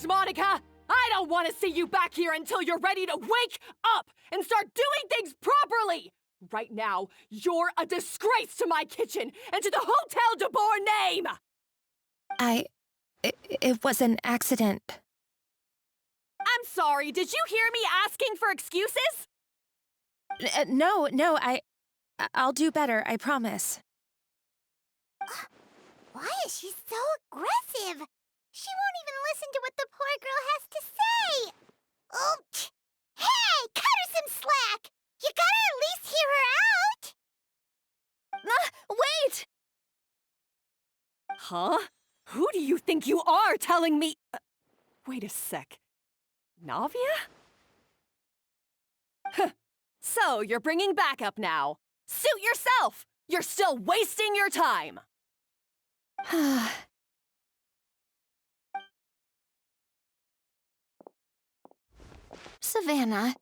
Next, Monica! I don't want to see you back here until you're ready to wake up and start doing things properly! Right now, you're a disgrace to my kitchen and to the Hotel de Boer name! It was an accident. I'm sorry, did you hear me asking for excuses? No, I'll do better, I promise. Why is she so aggressive? She won't even listen to what the poor girl has to say. Oh, hey, cut her some slack. You gotta at least hear her out. Wait! Huh? Who do you think you are telling me? Wait a sec. Navia? So, you're bringing backup now. Suit yourself! You're still wasting your time! Savannah,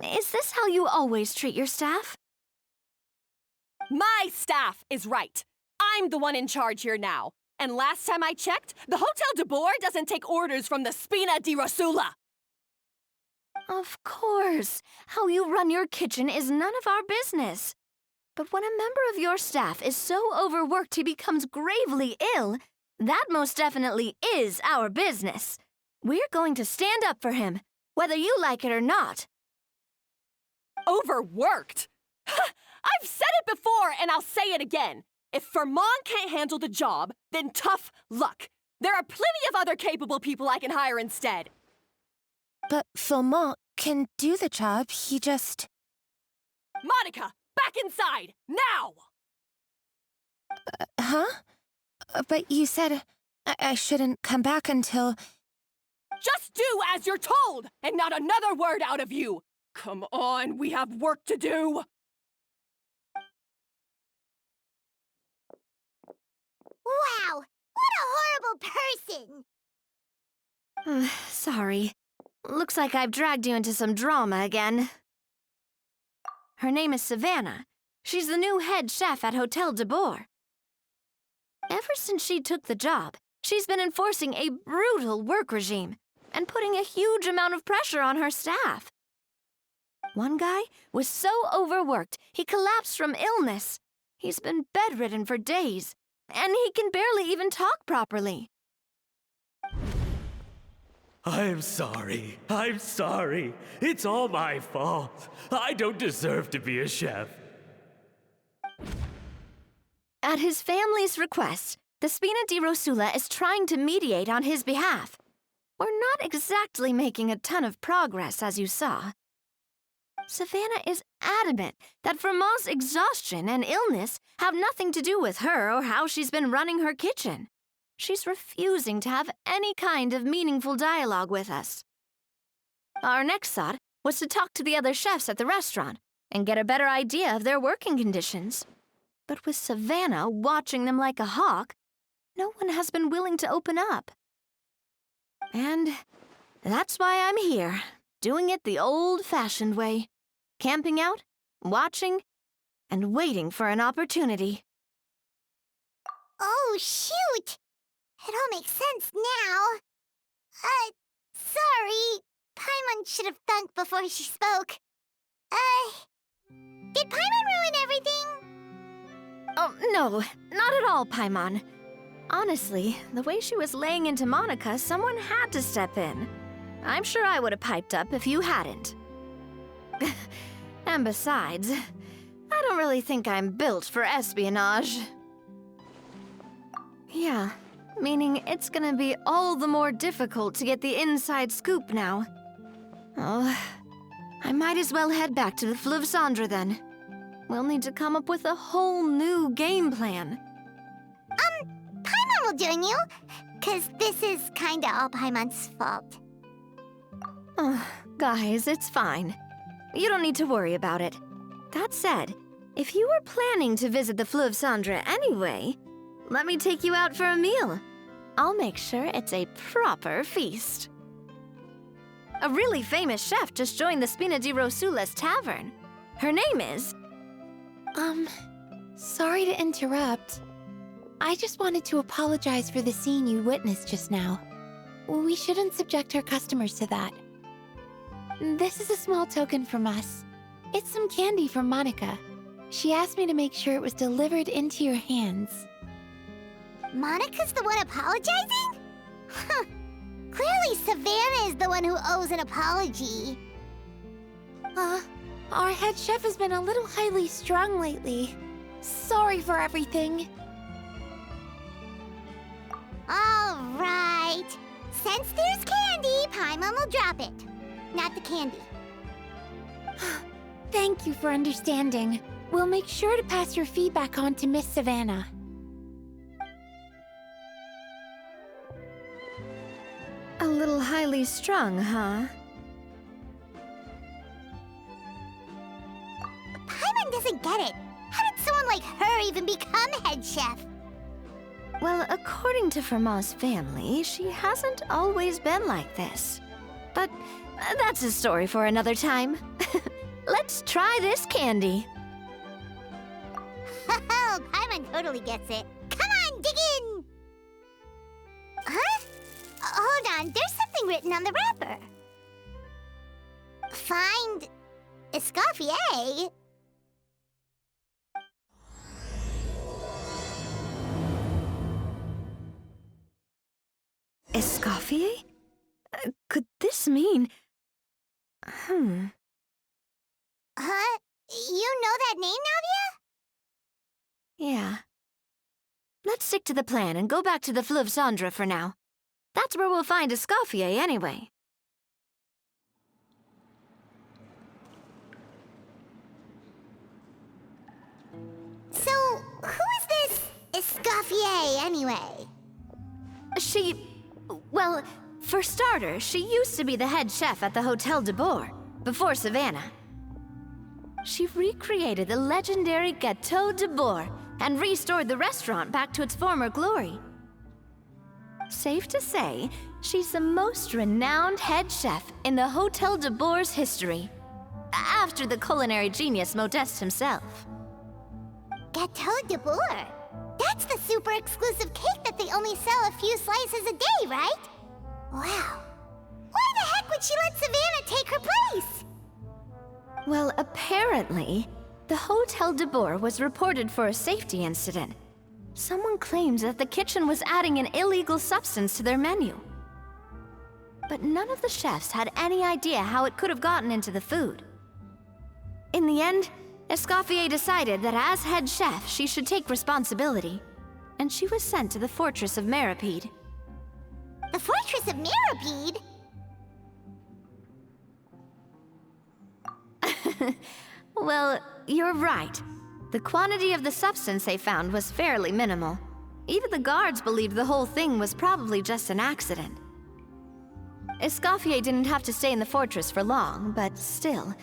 is this how you always treat your staff? My staff is right. I'm the one in charge here now. And last time I checked, the Hotel de Boer doesn't take orders from the Spina di Rosula. Of course. How you run your kitchen is none of our business. But when a member of your staff is so overworked he becomes gravely ill, that most definitely is our business. We're going to stand up for him, whether you like it or not. Overworked? I've said it before and I'll say it again. If Vermont can't handle the job, then tough luck. There are plenty of other capable people I can hire instead. But Philmont can do the job, he just... Monica, back inside, now! Huh? But you said I shouldn't come back until... Just do as you're told, and not another word out of you! Come on, we have work to do! Wow, what a horrible person! Sorry. Looks like I've dragged you into some drama again. Her name is Savannah. She's the new head chef at Hotel de Boer. Ever since she took the job, she's been enforcing a brutal work regime and putting a huge amount of pressure on her staff. One guy was so overworked, he collapsed from illness. He's been bedridden for days, and he can barely even talk properly. I'm sorry. It's all my fault. I don't deserve to be a chef. At his family's request, the Spina di Rosula is trying to mediate on his behalf. We're not exactly making a ton of progress, as you saw. Savannah is adamant that Vermont's exhaustion and illness have nothing to do with her or how she's been running her kitchen. She's refusing to have any kind of meaningful dialogue with us. Our next thought was to talk to the other chefs at the restaurant and get a better idea of their working conditions. But with Savannah watching them like a hawk, no one has been willing to open up. And that's why I'm here, doing it the old-fashioned way. Camping out, watching, and waiting for an opportunity. Oh, shoot! It all makes sense now. Sorry. Paimon should have thunk before she spoke. Did Paimon ruin everything? Oh, no, not at all, Paimon. Honestly, the way she was laying into Monica, someone had to step in. I'm sure I would have piped up if you hadn't. And besides, I don't really think I'm built for espionage. Yeah, meaning it's gonna be all the more difficult to get the inside scoop now. Oh, I might as well head back to the Fleuve Cendre then. We'll need to come up with a whole new game plan. Paimon will join you, 'cause this is kinda all Paimon's fault. Oh, guys, it's fine. You don't need to worry about it. That said, if you were planning to visit the Fleuve Cendre anyway, let me take you out for a meal. I'll make sure it's a proper feast. A really famous chef just joined the Spina di Rosula's tavern. Her name is... Sorry to interrupt. I just wanted to apologize for the scene you witnessed just now. we shouldn't subject our customers to that. This is a small token from us. It's some candy from Monica. She asked me to make sure it was delivered into your hands. Monica's the one apologizing? Huh. Clearly Savannah is the one who owes an apology. Our head chef has been a little highly strung lately. Sorry for everything. All right. Since there's candy, Paimon will drop it. Not the candy. Thank you for understanding. We'll make sure to pass your feedback on to Miss Savannah. A little highly strung, huh? Paimon doesn't get it. How did someone like her even become head chef? Well, according to Fermat's family, she hasn't always been like this. But that's a story for another time. Let's try this candy. Oh, Paimon totally gets it. Come on, dig in! Huh? Hold on, there's something written on the wrapper. Find Escoffier? Escoffier? Could this mean... Huh? You know that name, Navia? Yeah. Let's stick to the plan and go back to the Fleuve Cendre for now. That's where we'll find Escoffier anyway. So, who is this Escoffier, anyway? Well, for starters, she used to be the head chef at the Hotel de Boer, before Savannah. She recreated the legendary Gâteau de Boer and restored the restaurant back to its former glory. Safe to say, she's the most renowned head chef in the Hotel de Boer's history, after the culinary genius Modeste himself. Gâteau de Boer? That's the super exclusive cake that they only sell a few slices a day, right? Wow. Why the heck would she let Savannah take her place? Well, apparently, the Hotel de Boer was reported for a safety incident. Someone claims that the kitchen was adding an illegal substance to their menu. But none of the chefs had any idea how it could have gotten into the food. In the end, Escoffier decided that as head chef, she should take responsibility, and she was sent to the Fortress of Meripede. The Fortress of Meripede? Well, you're right. The quantity of the substance they found was fairly minimal. Even the guards believed the whole thing was probably just an accident. Escoffier didn't have to stay in the fortress for long, but still,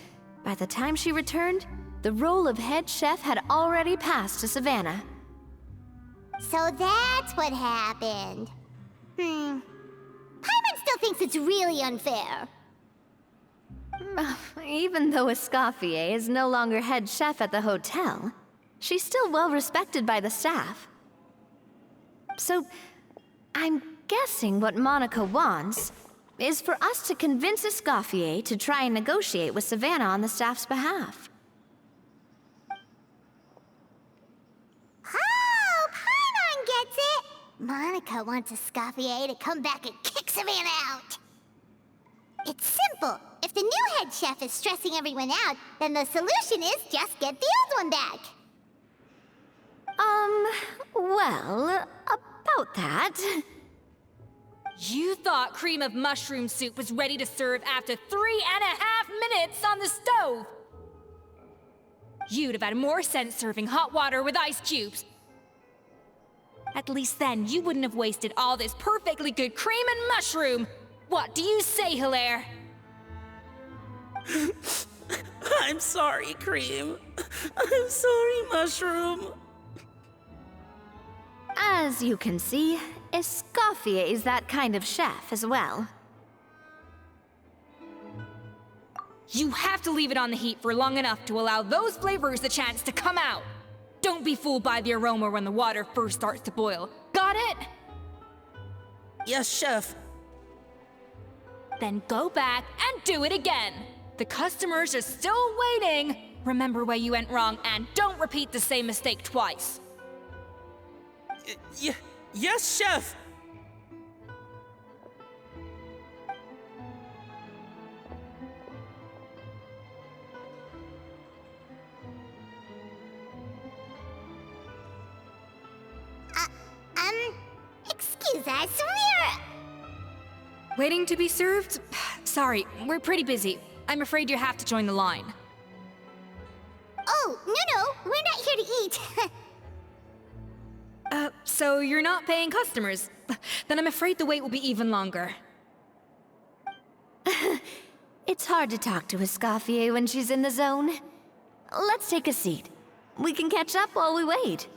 by the time she returned, the role of head chef had already passed to Savannah. So that's what happened. Paimon still thinks it's really unfair. Even though Escoffier is no longer head chef at the hotel, she's still well respected by the staff. So, I'm guessing what Monica wants is for us to convince Escoffier to try and negotiate with Savannah on the staff's behalf. Oh, Paimon gets it! Monica wants Escoffier to come back and kick Savannah out. It's simple. If the new head chef is stressing everyone out, then the solution is just get the old one back. Well, about that... You thought cream of mushroom soup was ready to serve after 3.5 minutes on the stove! You'd have had more sense serving hot water with ice cubes. At least then, you wouldn't have wasted all this perfectly good cream and mushroom! What do you say, Hilaire? I'm sorry, Cream. I'm sorry, Mushroom. As you can see, Escoffier is that kind of chef as well. You have to leave it on the heat for long enough to allow those flavors the chance to come out. Don't be fooled by the aroma when the water first starts to boil. Got it? Yes, Chef. then go back and do it again. The customers are still waiting. Remember where you went wrong and don't repeat the same mistake twice. Yes, Chef! Excuse us, Waiting to be served? Sorry, we're pretty busy. I'm afraid you have to join the line. Oh, no, we're not here to eat. So you're not paying customers? Then I'm afraid the wait will be even longer. It's hard to talk to Escoffier when she's in the zone. Let's take a seat. We can catch up while we wait.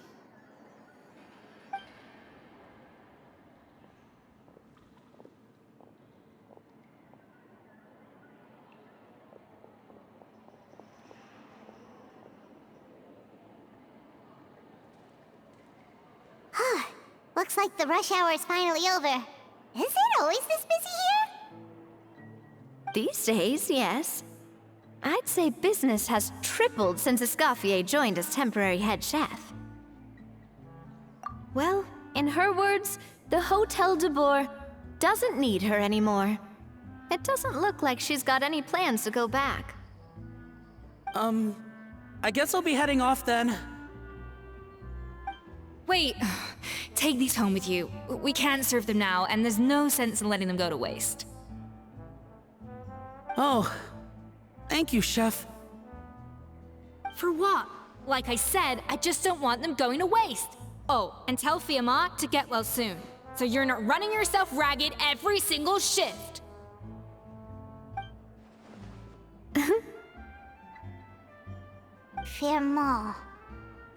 Looks like the rush hour is finally over. Is it always this busy here? These days, yes. I'd say business has tripled since Escoffier joined as temporary head chef. Well, in her words, the Hotel de Boer doesn't need her anymore. It doesn't look like she's got any plans to go back. I guess I'll be heading off then. Wait, take these home with you. We can't serve them now, and there's no sense in letting them go to waste. Oh, thank you, Chef. For what? Like I said, I just don't want them going to waste. Oh, and tell Fiamma to get well soon, so you're not running yourself ragged every single shift. Fiamma.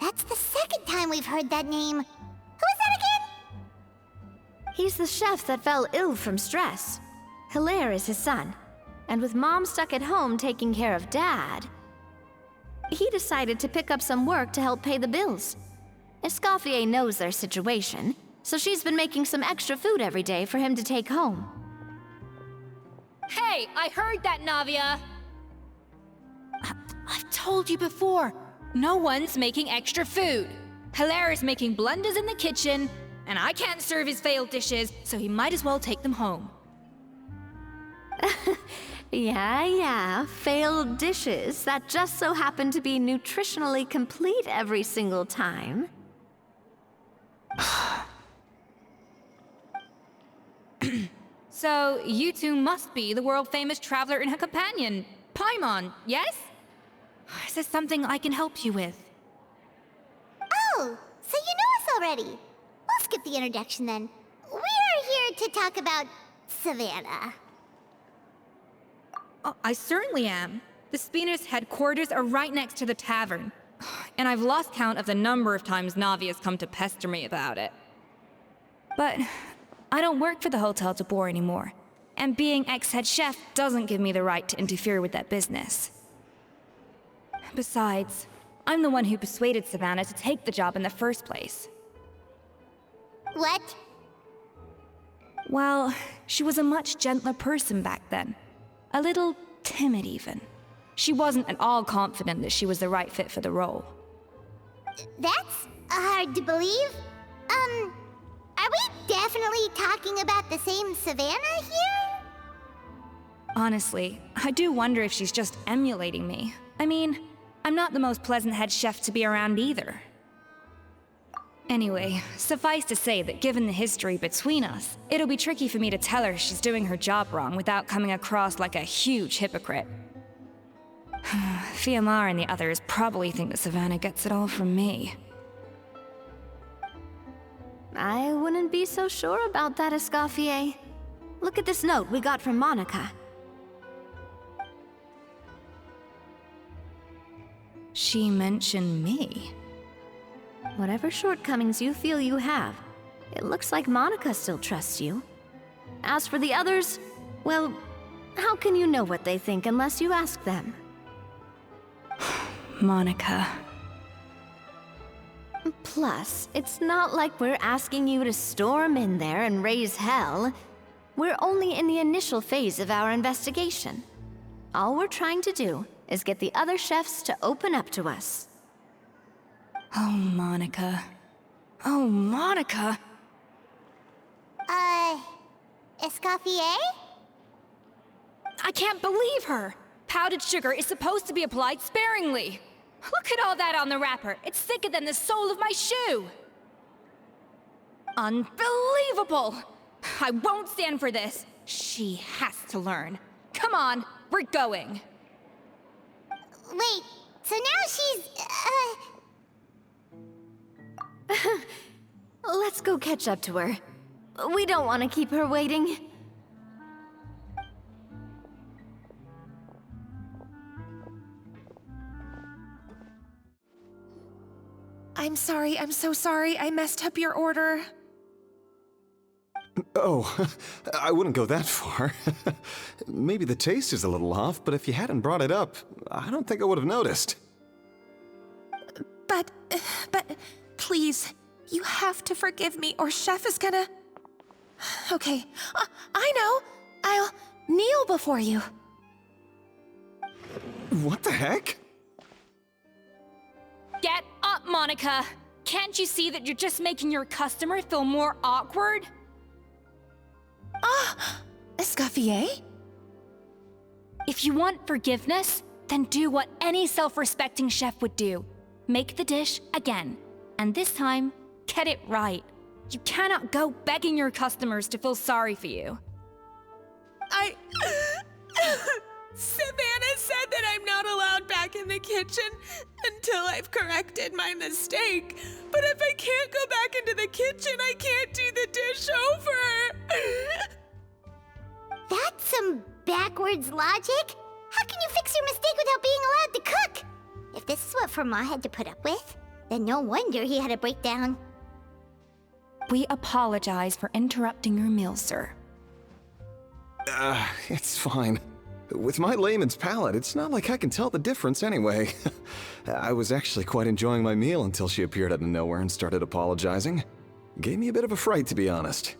That's the second time we've heard that name. Who is that again? He's the chef that fell ill from stress. Hilaire is his son. And with Mom stuck at home taking care of Dad, he decided to pick up some work to help pay the bills. Escoffier knows their situation, so she's been making some extra food every day for him to take home. Hey, I heard that, Navia! I've told you before, no one's making extra food. Hilaire is making blunders in the kitchen, and I can't serve his failed dishes, so he might as well take them home. Yeah, failed dishes that just so happen to be nutritionally complete every single time. So, you two must be the world-famous traveler and her companion, Paimon, yes? Is there something I can help you with? Oh, so you know us already. We'll skip the introduction then. We're here to talk about Savannah. I certainly am. The Spina's headquarters are right next to the tavern. And I've lost count of the number of times Navia's come to pester me about it. But I don't work for the Hotel de Boer anymore. And being ex-head chef doesn't give me the right to interfere with that business. Besides, I'm the one who persuaded Savannah to take the job in the first place. What? Well, she was a much gentler person back then. A little timid, even. She wasn't at all confident that she was the right fit for the role. That's hard to believe. Are we definitely talking about the same Savannah here? Honestly, I do wonder if she's just emulating me. I mean, I'm not the most pleasant head chef to be around either. Anyway, suffice to say that given the history between us, it'll be tricky for me to tell her she's doing her job wrong without coming across like a huge hypocrite. Fiamma and the others probably think that Savannah gets it all from me. I wouldn't be so sure about that, Escoffier. Look at this note we got from Monica. She mentioned me. Whatever shortcomings you feel you have, it looks like Monica still trusts you. As for the others, well, how can you know what they think unless you ask them? Monica. Plus, it's not like we're asking you to storm in there and raise hell. We're only in the initial phase of our investigation. All we're trying to do is get the other chefs to open up to us. Oh, Monica. Oh, Monica! Escoffier? I can't believe her! Powdered sugar is supposed to be applied sparingly. Look at all that on the wrapper. It's thicker than the sole of my shoe. Unbelievable! I won't stand for this. She has to learn. Come on, we're going. Wait, so now she's, Let's go catch up to her. We don't want to keep her waiting. I'm sorry, I'm so sorry. I messed up your order. Oh, I wouldn't go that far. Maybe the taste is a little off, but if you hadn't brought it up, I don't think I would have noticed. But, please, you have to forgive me or Chef is gonna... Okay, I know. I'll kneel before you. What the heck? Get up, Monica! Can't you see that you're just making your customer feel more awkward? Escoffier? If you want forgiveness, then do what any self-respecting chef would do. Make the dish again. And this time, get it right. You cannot go begging your customers to feel sorry for you. Savannah said that I'm not allowed back in the kitchen until I've corrected my mistake. But if I can't go back into the kitchen, I can't do the dish over. that's some backwards logic. How can you fix your mistake without being allowed to cook? If this is what Fermat had to put up with, then no wonder he had a breakdown. We apologize for interrupting your meal, sir. It's fine. With my layman's palate, it's not like I can tell the difference anyway. I was actually quite enjoying my meal until she appeared out of nowhere and started apologizing. Gave me a bit of a fright, to be honest.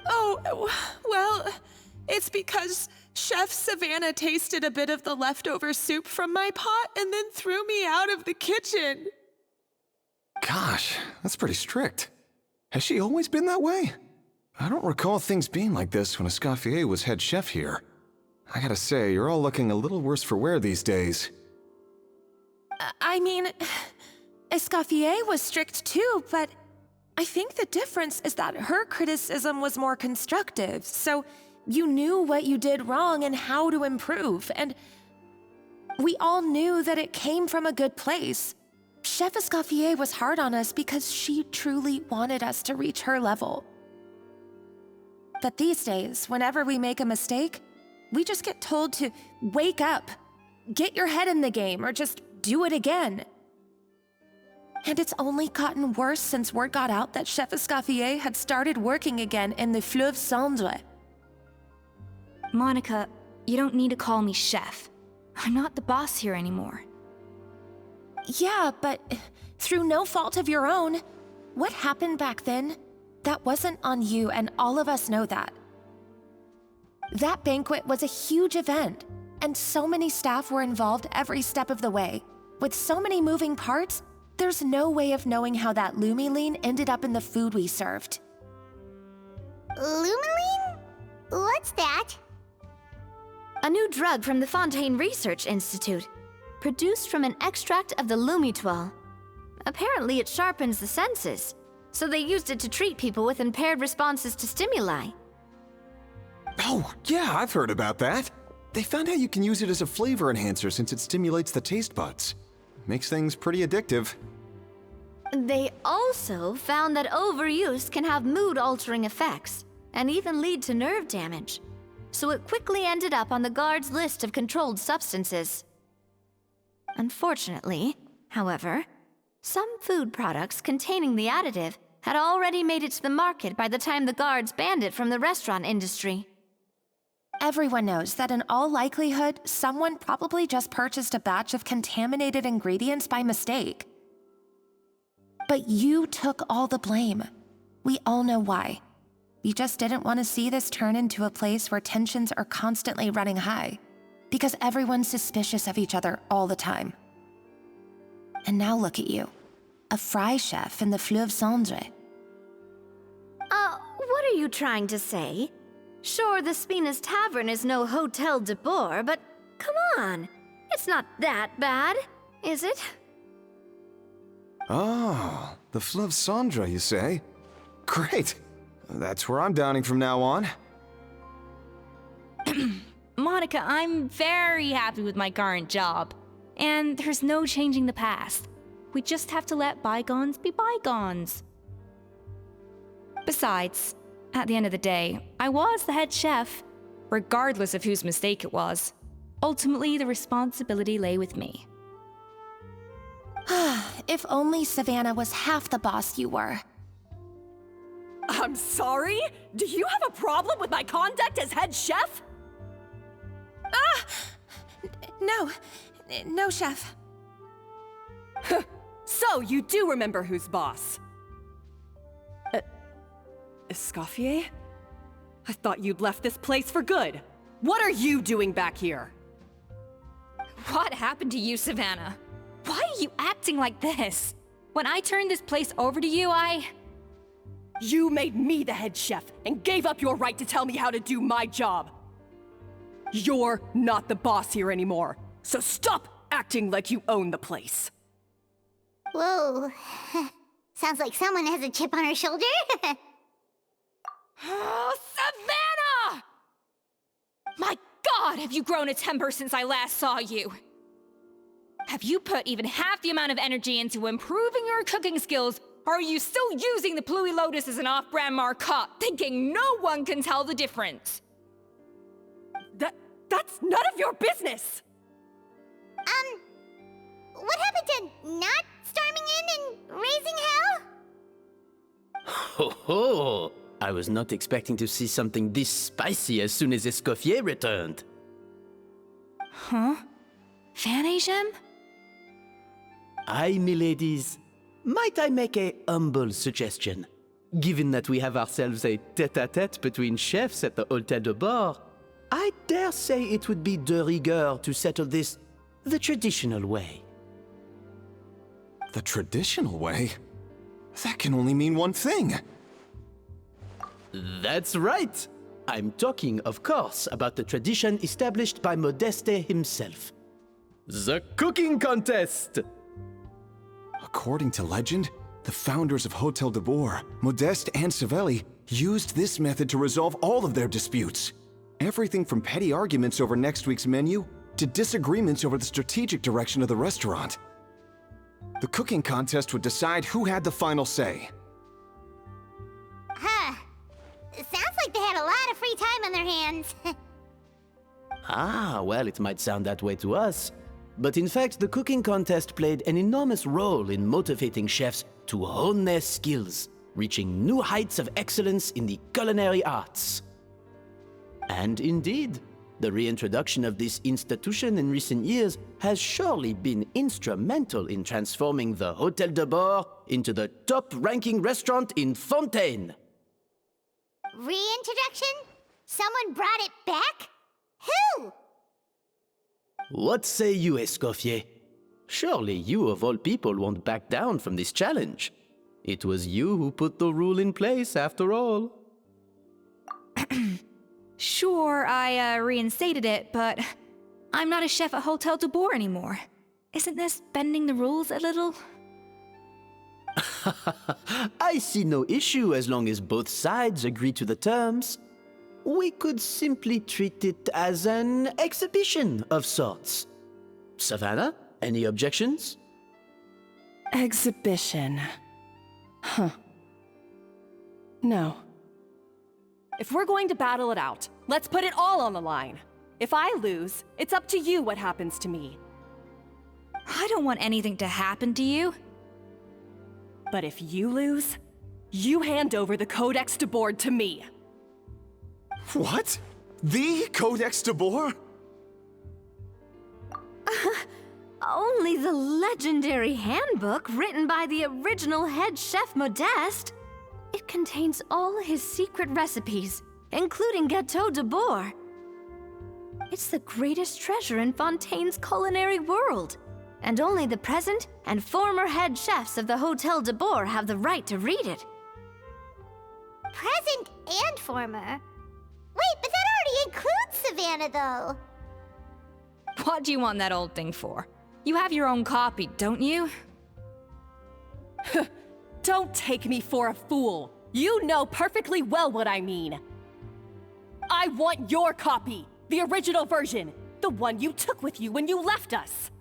Oh, well, it's because Chef Savannah tasted a bit of the leftover soup from my pot and then threw me out of the kitchen. Gosh, that's pretty strict. Has she always been that way? I don't recall things being like this when Escoffier was head chef here. I gotta say, you're all looking a little worse for wear these days. I mean, Escoffier was strict too, but I think the difference is that her criticism was more constructive, so you knew what you did wrong and how to improve, and we all knew that it came from a good place. Chef Escoffier was hard on us because she truly wanted us to reach her level. But these days, whenever we make a mistake, we just get told to wake up, get your head in the game, or just do it again. And it's only gotten worse since word got out that Chef Escoffier had started working again in the Fleuve Cendre. Monica, you don't need to call me chef. I'm not the boss here anymore. Yeah, but through no fault of your own, what happened back then, that wasn't on you, and all of us know that. That banquet was a huge event, and so many staff were involved every step of the way. With so many moving parts, there's no way of knowing how that lumiline ended up in the food we served. Lumiline? What's that? A new drug from the Fontaine Research Institute, produced from an extract of the lumitoile. Apparently it sharpens the senses, so they used it to treat people with impaired responses to stimuli. Oh, yeah, I've heard about that. They found out you can use it as a flavor enhancer since it stimulates the taste buds. Makes things pretty addictive. They also found that overuse can have mood-altering effects, and even lead to nerve damage. So it quickly ended up on the guard's list of controlled substances. Unfortunately, however, some food products containing the additive had already made it to the market by the time the guards banned it from the restaurant industry. Everyone knows that in all likelihood, someone probably just purchased a batch of contaminated ingredients by mistake. But you took all the blame. We all know why. You just didn't want to see this turn into a place where tensions are constantly running high, because everyone's suspicious of each other all the time. And now look at you, a fry chef in the Fleuve Cendre. What are you trying to say? Sure, the Spina's Tavern is no Hotel de Boer, but come on. It's not that bad, is it? Oh, the Fleuve Cendre, you say? Great. That's where I'm dining from now on. Monica, I'm very happy with my current job. And there's no changing the past. We just have to let bygones be bygones. Besides, at the end of the day, I was the head chef, regardless of whose mistake it was. Ultimately, the responsibility lay with me. If only Savannah was half the boss you were. I'm sorry? Do you have a problem with my conduct as head chef? No, chef. So, you do remember who's boss? Escoffier? I thought you'd left this place for good. What are you doing back here? What happened to you, Savannah? Why are you acting like this? When I turned this place over to you, You made me the head chef and gave up your right to tell me how to do my job. You're not the boss here anymore, so stop acting like you own the place. Whoa. Sounds like someone has a chip on her shoulder. Oh, Savannah! My God, have you grown a temper since I last saw you? Have you put even half the amount of energy into improving your cooking skills, or are you still using the Pluie Lotus as an off-brand marcotte, thinking no one can tell the difference? That's none of your business! What happened to not storming in and raising hell? Ho ho! I was not expecting to see something this spicy as soon as Escoffier returned. Huh? Fan Agem? Aye, miladies. Might I make a humble suggestion? Given that we have ourselves a tête-à-tête between chefs at the Hôtel de Bord, I dare say it would be de rigueur to settle this the traditional way. The traditional way? That can only mean one thing. That's right! I'm talking, of course, about the tradition established by Modeste himself. The cooking contest! According to legend, the founders of Hotel de Boer, Modeste and Savelli, used this method to resolve all of their disputes. Everything from petty arguments over next week's menu to disagreements over the strategic direction of the restaurant. The cooking contest would decide who had the final say. Huh. Sounds like they had a lot of free time on their hands. Ah, well, it might sound that way to us. But in fact, the cooking contest played an enormous role in motivating chefs to hone their skills, reaching new heights of excellence in the culinary arts. And indeed, the reintroduction of this institution in recent years has surely been instrumental in transforming the Hôtel de Bord into the top-ranking restaurant in Fontaine. Reintroduction? Someone brought it back? Who? What say you, Escoffier? Surely you of all people won't back down from this challenge. It was you who put the rule in place, after all. Sure, I reinstated it, but I'm not a chef at Hotel de Boer anymore. Isn't this bending the rules a little? I see no issue as long as both sides agree to the terms. We could simply treat it as an exhibition of sorts. Savannah, any objections? Exhibition. Huh. No. If we're going to battle it out, let's put it all on the line. If I lose, it's up to you what happens to me. I don't want anything to happen to you. But if you lose, you hand over the Codex de Boer to me. What? The Codex de Boer? Only the legendary handbook written by the original head chef Modeste. It contains all his secret recipes, including Gâteau de Bourg. It's the greatest treasure in Fontaine's culinary world, and only the present and former head chefs of the Hotel de Bourg have the right to read it. Present and former? Wait, but that already includes Savannah, though. What do you want that old thing for? You have your own copy, don't you? Don't take me for a fool. You know perfectly well what I mean. I want your copy, the original version, the one you took with you when you left us.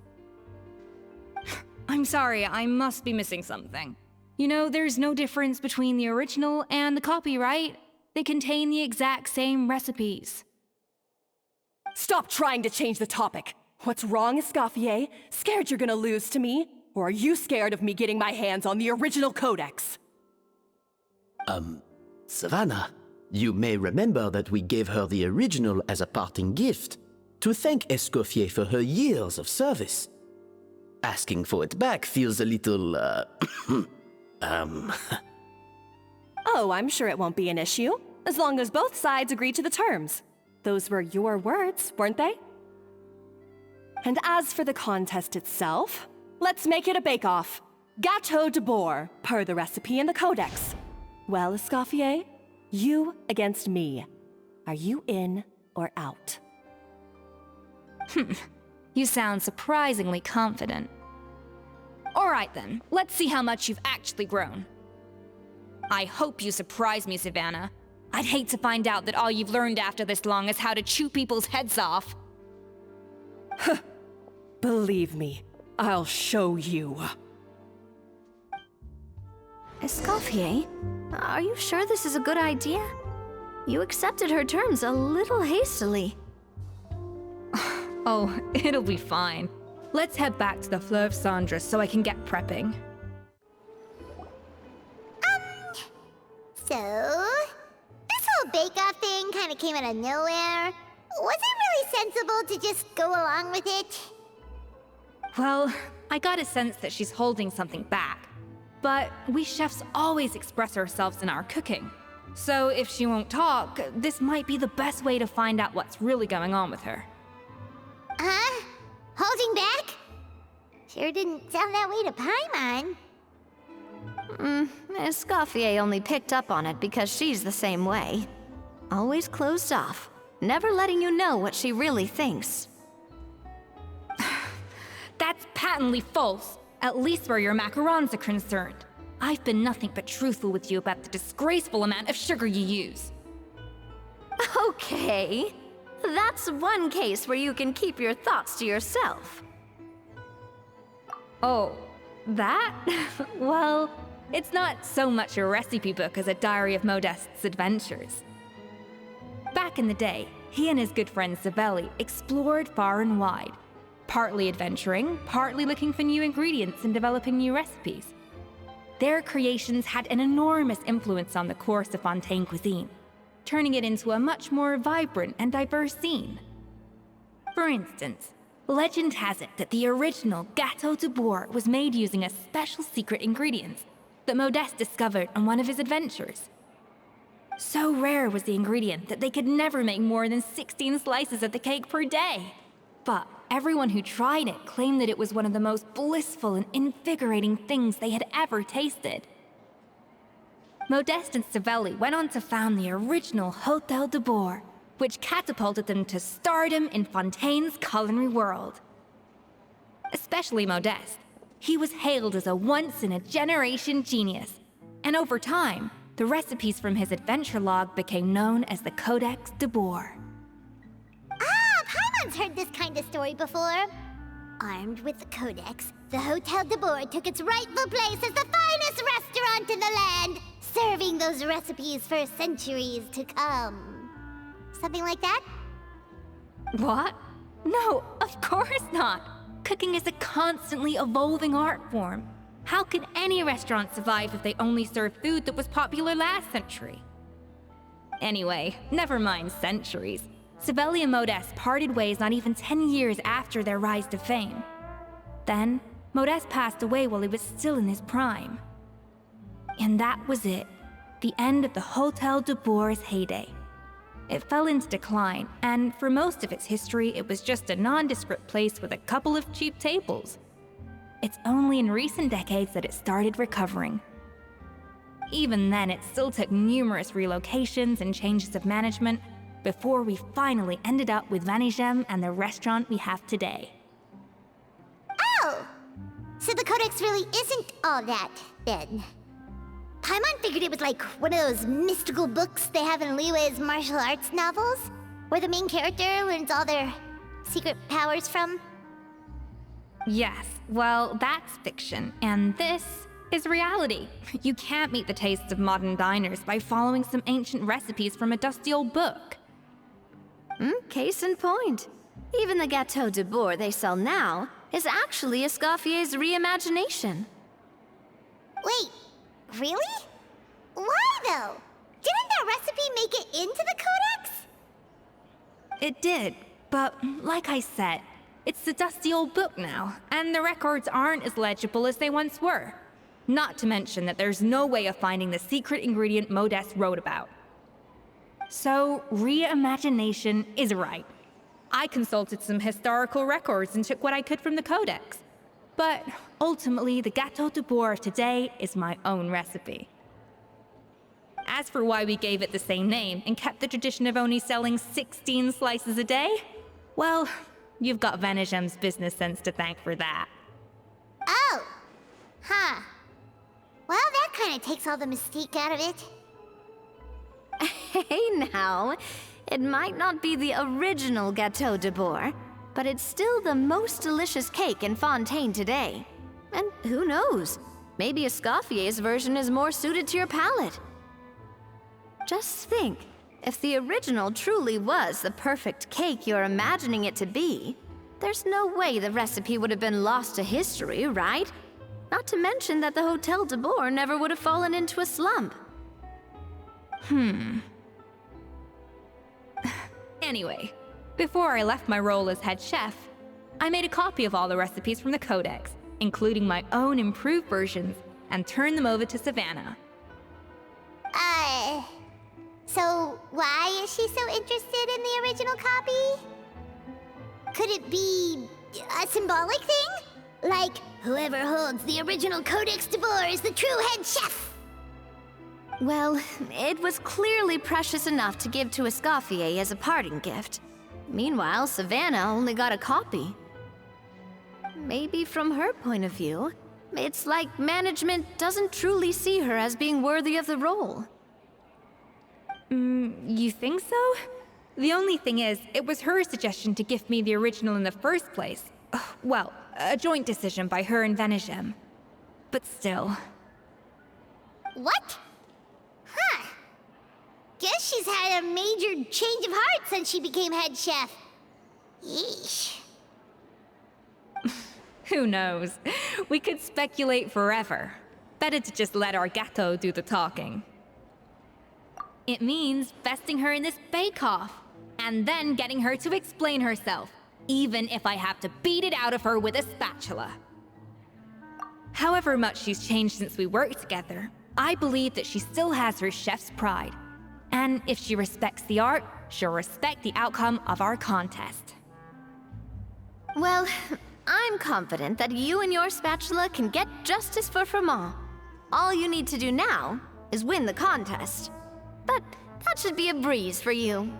I'm sorry, I must be missing something. You know, there's no difference between the original and the copy, right? They contain the exact same recipes. Stop trying to change the topic. What's wrong, Escoffier? Scared you're gonna lose to me? Or are you scared of me getting my hands on the original codex? Savannah, you may remember that we gave her the original as a parting gift, to thank Escoffier for her years of service. Asking for it back feels a little, Oh, I'm sure it won't be an issue, as long as both sides agree to the terms. Those were your words, weren't they? And as for the contest itself, let's make it a bake-off. Gâteau de Bourg, per the recipe in the codex. Well, Escoffier, you against me. Are you in or out? You sound surprisingly confident. Alright then, let's see how much you've actually grown. I hope you surprise me, Savannah. I'd hate to find out that all you've learned after this long is how to chew people's heads off. Believe me, I'll show you. Escoffier, are you sure this is a good idea? You accepted her terms a little hastily. Oh, it'll be fine. Let's head back to the Fleuve Cendres so I can get prepping. So, this whole bake-off thing kind of came out of nowhere. Was it really sensible to just go along with it? Well, I got a sense that she's holding something back. But we chefs always express ourselves in our cooking. So if she won't talk, this might be the best way to find out what's really going on with her. Huh? Holding back? Sure didn't sound that way to Paimon. Escoffier only picked up on it because she's the same way. Always closed off, never letting you know what she really thinks. That's patently false, at least where your macarons are concerned. I've been nothing but truthful with you about the disgraceful amount of sugar you use. Okay, that's one case where you can keep your thoughts to yourself. Oh, that? Well, it's not so much a recipe book as a diary of Modeste's adventures. Back in the day, he and his good friend Savelli explored far and wide, partly adventuring, partly looking for new ingredients and developing new recipes. Their creations had an enormous influence on the course of Fontaine cuisine, turning it into a much more vibrant and diverse scene. For instance, legend has it that the original Gâteau de Bourg was made using a special secret ingredient that Modeste discovered on one of his adventures. So rare was the ingredient that they could never make more than 16 slices of the cake per day. But everyone who tried it claimed that it was one of the most blissful and invigorating things they had ever tasted. Modeste and Savelli went on to found the original Hotel de Bourg, which catapulted them to stardom in Fontaine's culinary world. Especially Modeste. He was hailed as a once-in-a-generation genius, and over time, the recipes from his adventure log became known as the Codex de Bourg. Paimon's heard this kind of story before. Armed with the Codex, the Hotel de Bourg took its rightful place as the finest restaurant in the land, serving those recipes for centuries to come. Something like that? What? No, of course not! Cooking is a constantly evolving art form. How could any restaurant survive if they only served food that was popular last century? Anyway, never mind centuries. Savelli and Modeste parted ways not even 10 years after their rise to fame. Then, Modeste passed away while he was still in his prime. And that was it. the end of the Hotel de Boer's heyday. It fell into decline, and for most of its history, it was just a nondescript place with a couple of cheap tables. It's only in recent decades that it started recovering. Even then, it still took numerous relocations and changes of management before we finally ended up with Vanigem and the restaurant we have today. Oh! So the Codex really isn't all that, then. Paimon figured it was like one of those mystical books they have in Liyue's martial arts novels, where the main character learns all their secret powers from. Yes, well, that's fiction, and this is reality. You can't meet the tastes of modern diners by following some ancient recipes from a dusty old book. Case in point. Even the Gâteau de Boer they sell now is actually Escoffier's reimagination. Wait, really? Why though? Didn't that recipe make it into the Codex? It did, but like I said, it's a dusty old book now, and the records aren't as legible as they once were. Not to mention that there's no way of finding the secret ingredient Modest wrote about. So, reimagination is right. I consulted some historical records and took what I could from the Codex. But ultimately, the Gâteau de Boer of today is my own recipe. As for why we gave it the same name and kept the tradition of only selling 16 slices a day, well, you've got Vanigem's business sense to thank for that. Oh! Huh. Well, that kind of takes all the mystique out of it. Hey now, it might not be the original Gâteau de Boer, but it's still the most delicious cake in Fontaine today. And who knows, maybe Escoffier's version is more suited to your palate. Just think, if the original truly was the perfect cake you're imagining it to be, there's no way the recipe would have been lost to history, right? Not to mention that the Hotel de Boer never would have fallen into a slump. Anyway, before I left my role as head chef, I made a copy of all the recipes from the Codex, including my own improved versions, and turned them over to Savannah. So why is she so interested in the original copy? Could it be a symbolic thing? Like, whoever holds the original Codex de Boer is the true head chef? Well, it was clearly precious enough to give to Escoffier as a parting gift. Meanwhile, Savannah only got a copy. Maybe from her point of view, it's like management doesn't truly see her as being worthy of the role. You think so? The only thing is, it was her suggestion to gift me the original in the first place. Well, a joint decision by her and Vanigem. But still. What? Huh. Guess she's had a major change of heart since she became head chef. Yeesh. Who knows? We could speculate forever. Better to just let our gâteau do the talking. It means besting her in this bake-off, and then getting her to explain herself, even if I have to beat it out of her with a spatula. However much she's changed since we worked together, I believe that she still has her chef's pride. And if she respects the art, she'll respect the outcome of our contest. Well, I'm confident that you and your spatula can get justice for Froment. All you need to do now is win the contest. But that should be a breeze for you.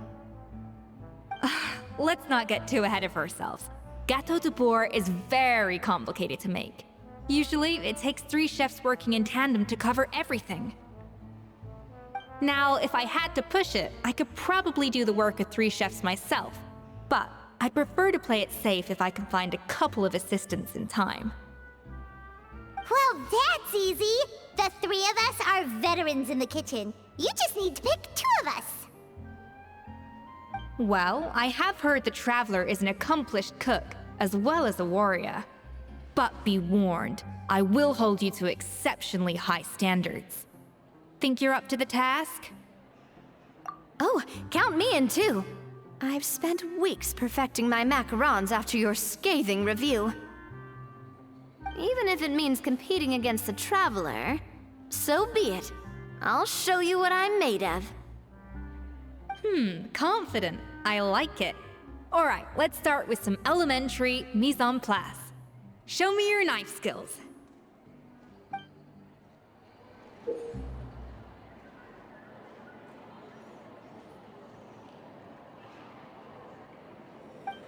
Let's not get too ahead of ourselves. Gâteau de Boer is very complicated to make. Usually, it takes 3 chefs working in tandem to cover everything. Now, if I had to push it, I could probably do the work of 3 chefs myself. But I'd prefer to play it safe if I can find a couple of assistants in time. Well, that's easy. The 3 of us are veterans in the kitchen. You just need to pick 2 of us. Well, I have heard the Traveler is an accomplished cook, as well as a warrior. But be warned, I will hold you to exceptionally high standards. Think you're up to the task? Oh, count me in too. I've spent weeks perfecting my macarons after your scathing review. Even if it means competing against the Traveler, so be it. I'll show you what I'm made of. Confident. I like it. Alright, let's start with some elementary mise en place. Show me your knife skills.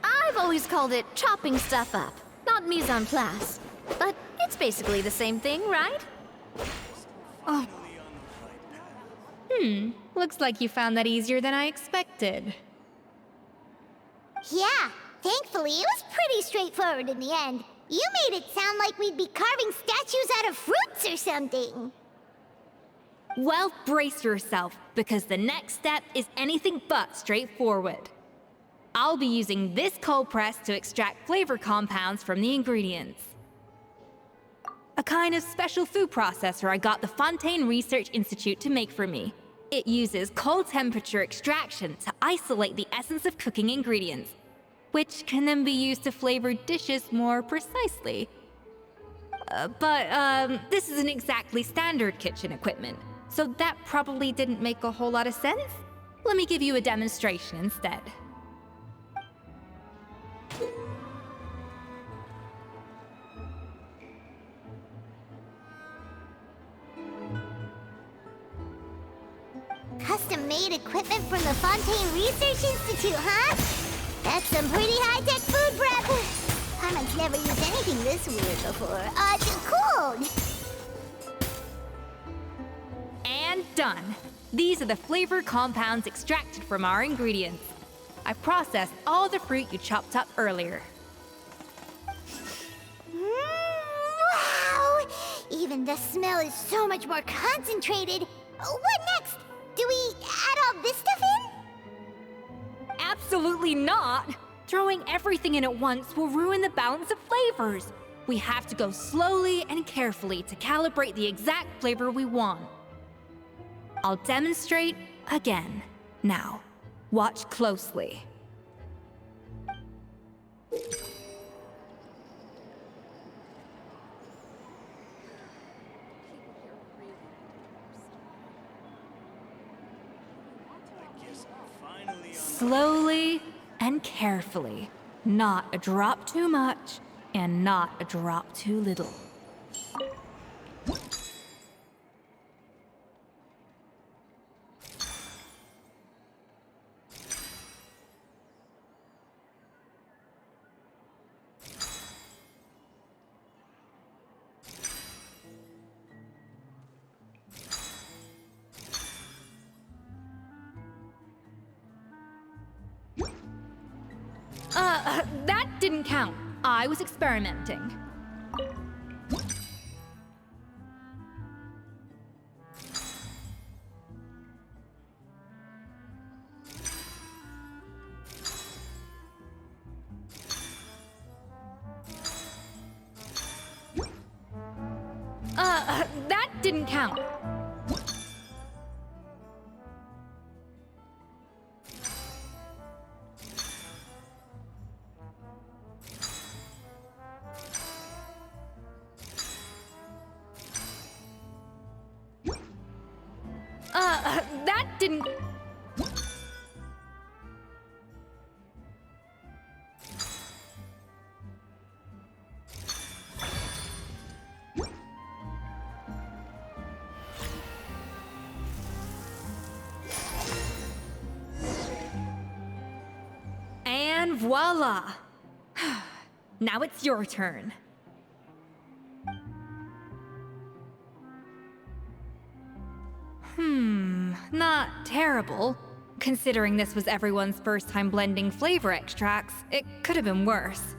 I've always called it chopping stuff up, not mise en place. But it's basically the same thing, right? Looks like you found that easier than I expected. Yeah, thankfully it was pretty straightforward in the end. You made it sound like we'd be carving statues out of fruits or something. Well, brace yourself, because the next step is anything but straightforward. I'll be using this cold press to extract flavor compounds from the ingredients. A kind of special food processor I got the Fontaine Research Institute to make for me. It uses cold temperature extraction to isolate the essence of cooking ingredients, which can then be used to flavor dishes more precisely. But this isn't exactly standard kitchen equipment, so that probably didn't make a whole lot of sense. Let me give you a demonstration instead. Custom-made equipment from the Fontaine Research Institute, huh? That's some pretty high-tech food prep. Paimon's never used anything this weird before. Cool! And done. These are the flavor compounds extracted from our ingredients. I processed all the fruit you chopped up earlier. Wow! Even the smell is so much more concentrated. What next? Do we add all this stuff in? Absolutely not! Throwing everything in at once will ruin the balance of flavors. We have to go slowly and carefully to calibrate the exact flavor we want. I'll demonstrate again. Now, watch closely. Slowly and carefully. Not a drop too much, and not a drop too little. That didn't count. I was experimenting. That didn't count. That didn't... And voila! Now it's your turn. Not terrible. Considering this was everyone's first time blending flavor extracts, it could have been worse.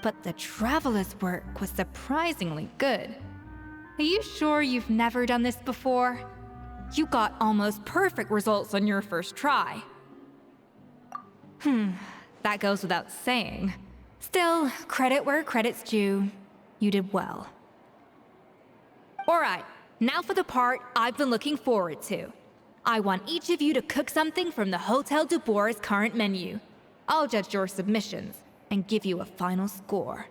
But the Traveler's work was surprisingly good. Are you sure you've never done this before? You got almost perfect results on your first try. That goes without saying. Still, credit where credit's due. You did well. Alright, now for the part I've been looking forward to. I want each of you to cook something from the Hotel de Boer's current menu. I'll judge your submissions and give you a final score.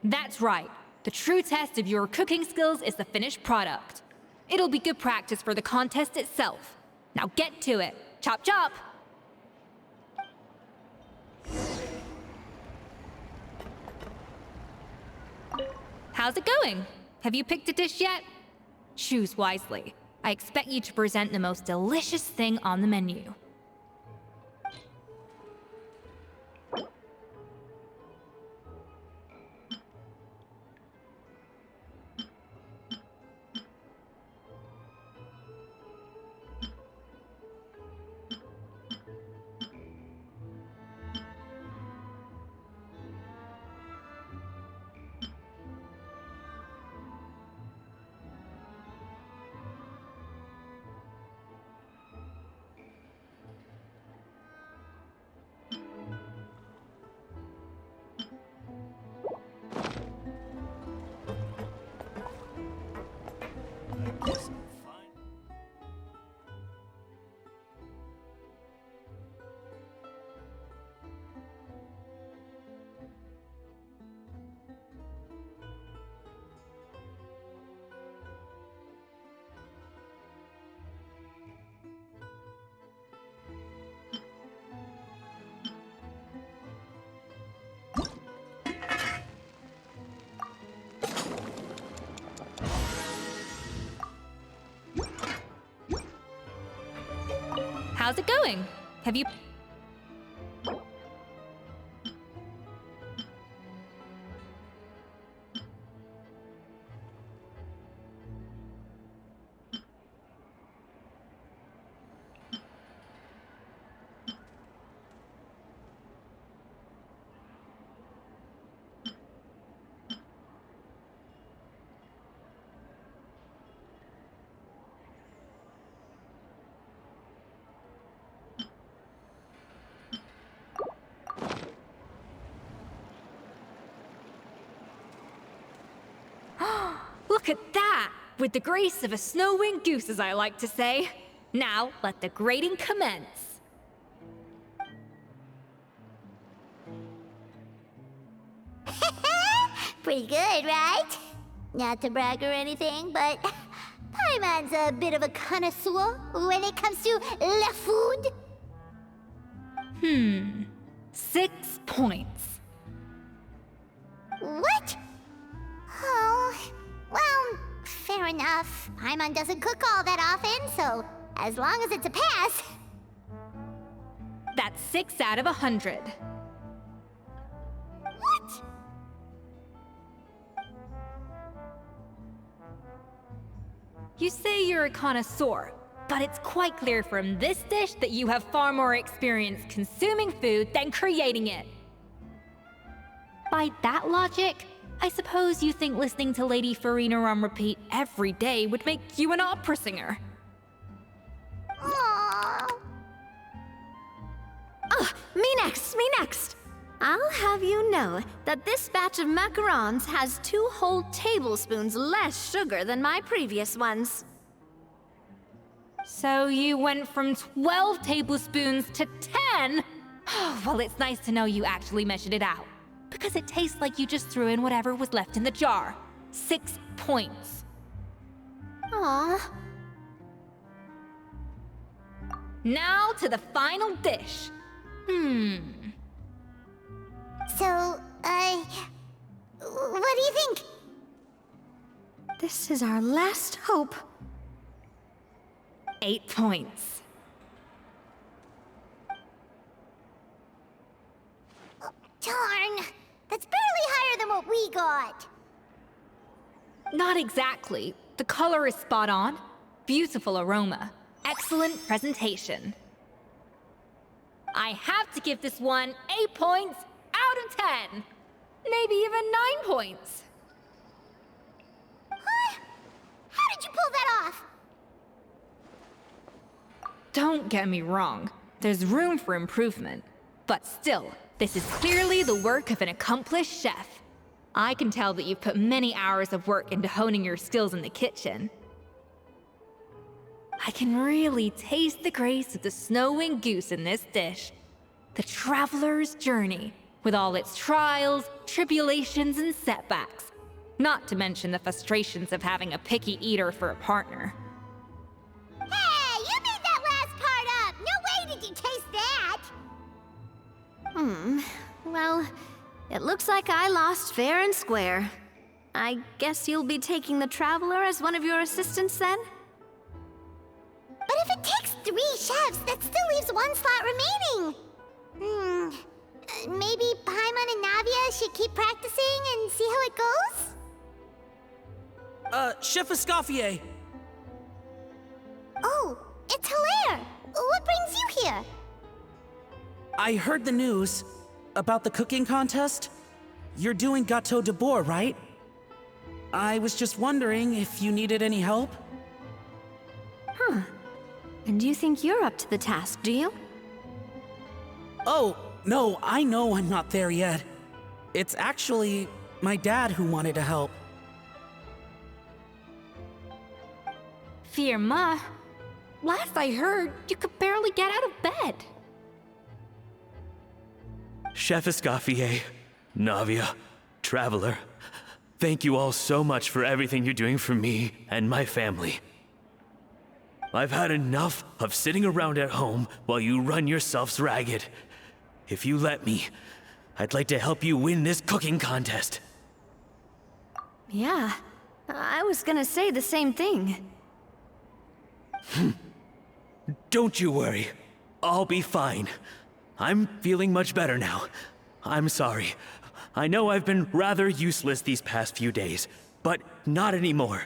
That's right. The true test of your cooking skills is the finished product. It'll be good practice for the contest itself. Now get to it. Chop chop! How's it going? Have you picked a dish yet? Choose wisely. I expect you to present the most delicious thing on the menu. How's it going? Have you... Look at that! With the grace of a snow-winged goose, as I like to say. Now, let the grating commence. Pretty good, right? Not to brag or anything, but Paimon's a bit of a connoisseur when it comes to la food. 6 points. What? Oh, well, fair enough. Paimon doesn't cook all that often, so as long as it's a pass. That's 6 out of 100. What? You say you're a connoisseur, but it's quite clear from this dish that you have far more experience consuming food than creating it. By that logic, I suppose you think listening to Lady Farina on repeat every day would make you an opera singer. Aww. Oh, me next, me next! I'll have you know that this batch of macarons has 2 whole tablespoons less sugar than my previous ones. So you went from 12 tablespoons to 10? Well, it's nice to know you actually measured it out. Because it tastes like you just threw in whatever was left in the jar. 6 points. Aw. Now to the final dish. So, what do you think? This is our last hope. 8 points. Darn, that's barely higher than what we got. Not exactly. The color is spot on. Beautiful aroma. Excellent presentation. I have to give this one 8 points out of 10. Maybe even 9 points. Huh? How did you pull that off? Don't get me wrong. There's room for improvement. But still, this is clearly the work of an accomplished chef. I can tell that you've put many hours of work into honing your skills in the kitchen. I can really taste the grace of the snow-winged goose in this dish. The traveler's journey, with all its trials, tribulations, and setbacks. Not to mention the frustrations of having a picky eater for a partner. Hey, you made that last part up! No way did you taste that! Well, it looks like I lost fair and square. I guess you'll be taking the Traveler as one of your assistants then? But if it takes 3 chefs, that still leaves 1 slot remaining. Maybe Paimon and Navia should keep practicing and see how it goes? Chef Escoffier. Oh, it's Hilaire! What brings you here? I heard the news about the cooking contest. You're doing Gâteau de Bois, right? I was just wondering if you needed any help. And you think you're up to the task, do you? Oh, no, I know I'm not there yet. It's actually my dad who wanted to help. Firma, last I heard, you could barely get out of bed. Chef Escoffier, Navia, Traveler, thank you all so much for everything you're doing for me and my family. I've had enough of sitting around at home while you run yourselves ragged. If you let me, I'd like to help you win this cooking contest. Yeah, I was gonna say the same thing. Don't you worry. I'll be fine. I'm feeling much better now. I'm sorry. I know I've been rather useless these past few days, but not anymore.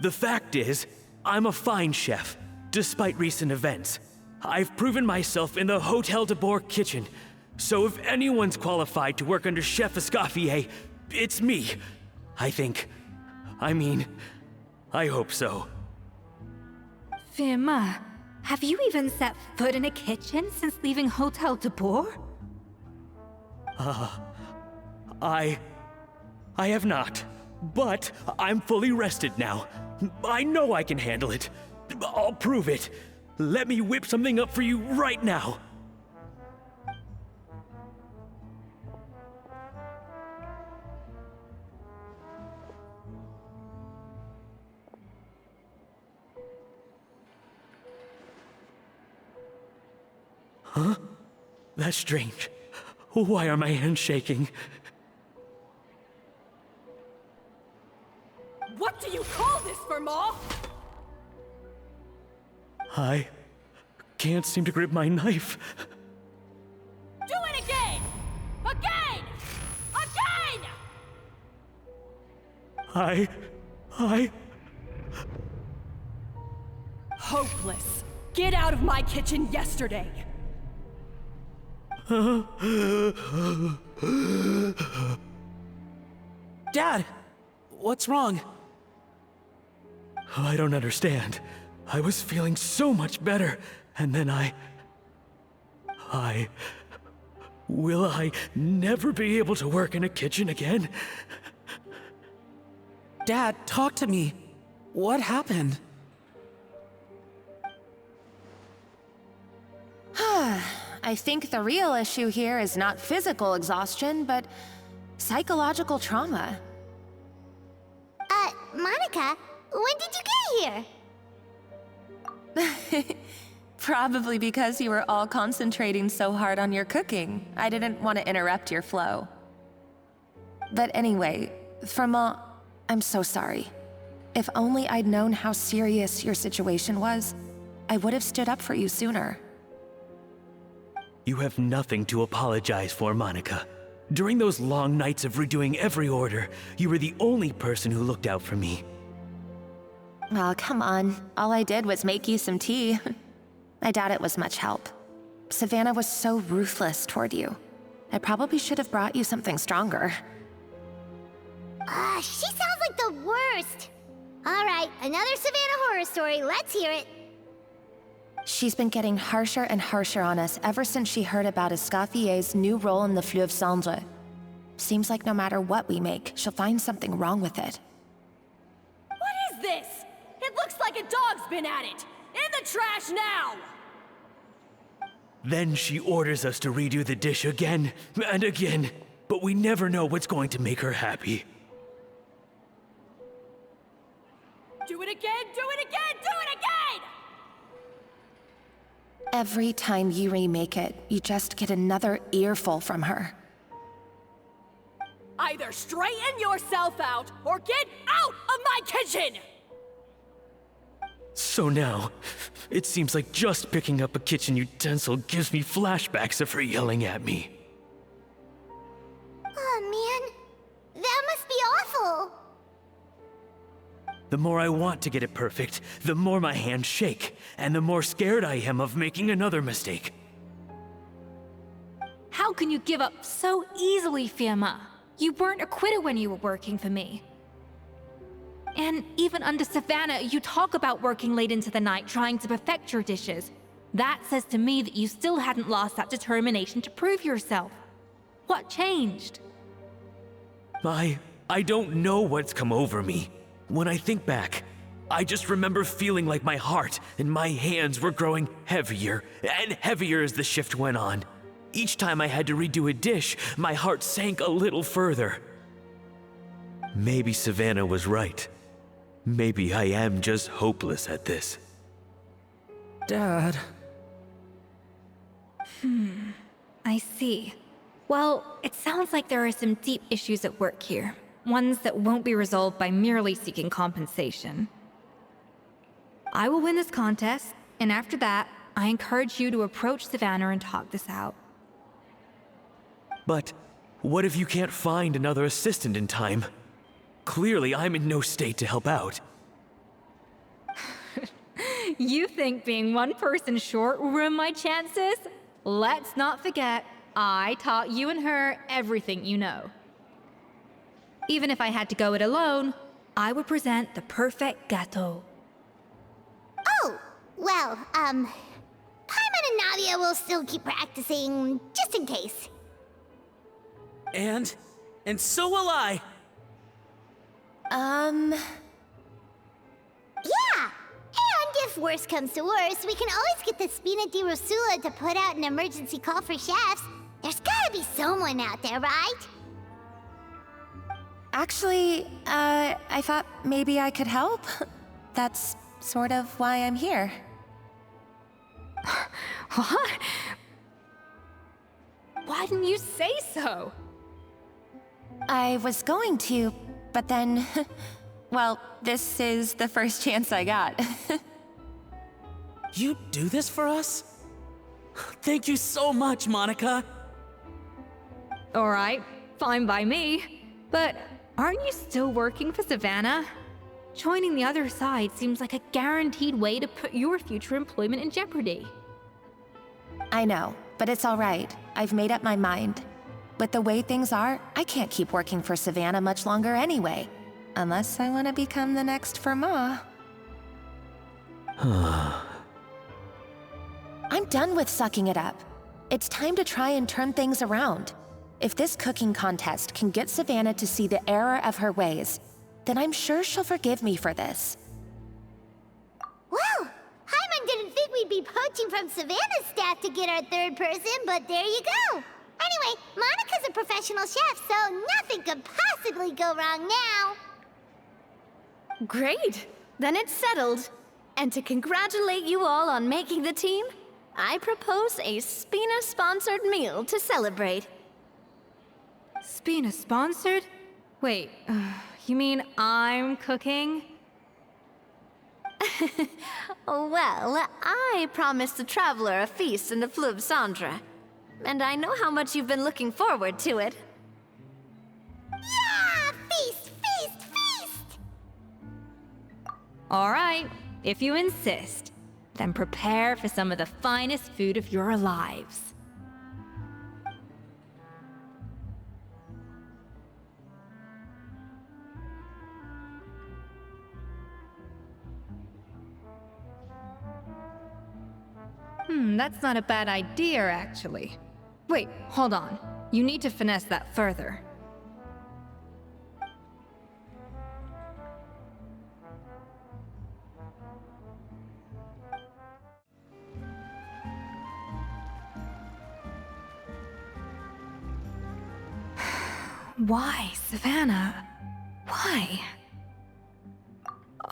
The fact is, I'm a fine chef, despite recent events. I've proven myself in the Hotel de Bois kitchen, so if anyone's qualified to work under Chef Escoffier, it's me. I think. I hope so. Firma, have you even set foot in a kitchen since leaving Hotel de Bois? I have not, but I'm fully rested now. I know I can handle it. I'll prove it. Let me whip something up for you right now. Huh? That's strange. Why are my hands shaking? What do you call this, Firma? I can't seem to grip my knife. Do it again! Again! Again! I... Hopeless. Get out of my kitchen yesterday. Dad, what's wrong? I don't understand. I was feeling so much better, and then Will I never be able to work in a kitchen again? Dad, talk to me. What happened? I think the real issue here is not physical exhaustion, but psychological trauma. Monica, when did you get here? Probably because you were all concentrating so hard on your cooking. I didn't want to interrupt your flow. But anyway, Firma, I'm so sorry. If only I'd known how serious your situation was, I would have stood up for you sooner. You have nothing to apologize for, Monica. During those long nights of redoing every order, you were the only person who looked out for me. Oh, come on. All I did was make you some tea. I doubt it was much help. Savannah was so ruthless toward you. I probably should have brought you something stronger. She sounds like the worst. All right, another Savannah horror story. Let's hear it. She's been getting harsher and harsher on us ever since she heard about Escoffier's new role in the Fleuve Cendre. Seems like no matter what we make, she'll find something wrong with it. What is this? It looks like a dog's been at it! In the trash now! Then she orders us to redo the dish again and again, but we never know what's going to make her happy. Do it again, do it again, do it again! Every time you remake it, you just get another earful from her. Either straighten yourself out, or get out of my kitchen! So now, it seems like just picking up a kitchen utensil gives me flashbacks of her yelling at me. Oh man, that must be awful. The more I want to get it perfect, the more my hands shake, and the more scared I am of making another mistake. How can you give up so easily, Fiamma? You weren't a quitter when you were working for me. And even under Savannah, you talk about working late into the night trying to perfect your dishes. That says to me that you still hadn't lost that determination to prove yourself. What changed? I don't know what's come over me. When I think back, I just remember feeling like my heart and my hands were growing heavier and heavier as the shift went on. Each time I had to redo a dish, my heart sank a little further. Maybe Savannah was right. Maybe I am just hopeless at this. Dad. I see. Well, it sounds like there are some deep issues at work here. Ones that won't be resolved by merely seeking compensation. I will win this contest, and after that, I encourage you to approach Savannah and talk this out. But what if you can't find another assistant in time? Clearly, I'm in no state to help out. You think being one person short will ruin my chances? Let's not forget, I taught you and her everything you know. Even if I had to go it alone, I would present the perfect gâteau. Oh, well, Paimon and Navia will still keep practicing, just in case. And so will I. Yeah! And if worse comes to worse, we can always get the Spina di Rosula to put out an emergency call for chefs. There's gotta be someone out there, right? Actually, I thought maybe I could help. That's sort of why I'm here. What? Why didn't you say so? I was going to, but then... well, this is the first chance I got. You do this for us? Thank you so much, Monica. Alright, fine by me. But aren't you still working for Savannah? Joining the other side seems like a guaranteed way to put your future employment in jeopardy. I know, but it's all right. I've made up my mind. With the way things are, I can't keep working for Savannah much longer anyway. Unless I want to become the next Fermat. I'm done with sucking it up. It's time to try and turn things around. If this cooking contest can get Savannah to see the error of her ways, then I'm sure she'll forgive me for this. Well, Paimon didn't think we'd be poaching from Savannah's staff to get our third person, but there you go. Anyway, Monica's a professional chef, so nothing could possibly go wrong now. Great! Then it's settled. And to congratulate you all on making the team, I propose a Spina-sponsored meal to celebrate. Spina sponsored? Wait, you mean I'm cooking? Well, I promised the Traveler a feast in the Fleuve Cendre. And I know how much you've been looking forward to it. Yeah! Feast, feast, feast! Alright, if you insist, then prepare for some of the finest food of your lives. That's not a bad idea, actually. Wait, hold on. You need to finesse that further. Why, Savannah? Why?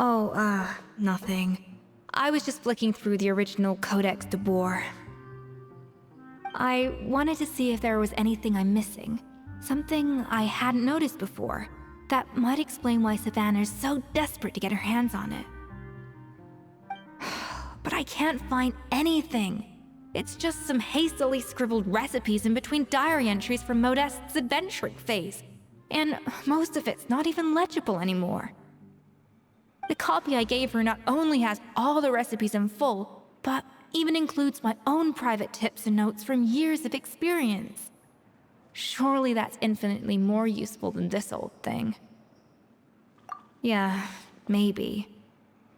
Oh, nothing. I was just flicking through the original Codex de Boer. I wanted to see if there was anything I'm missing. Something I hadn't noticed before. That might explain why Savannah's so desperate to get her hands on it. But I can't find anything. It's just some hastily scribbled recipes in between diary entries from Modest's adventuring phase. And most of it's not even legible anymore. The copy I gave her not only has all the recipes in full, but even includes my own private tips and notes from years of experience. Surely that's infinitely more useful than this old thing. Yeah, maybe.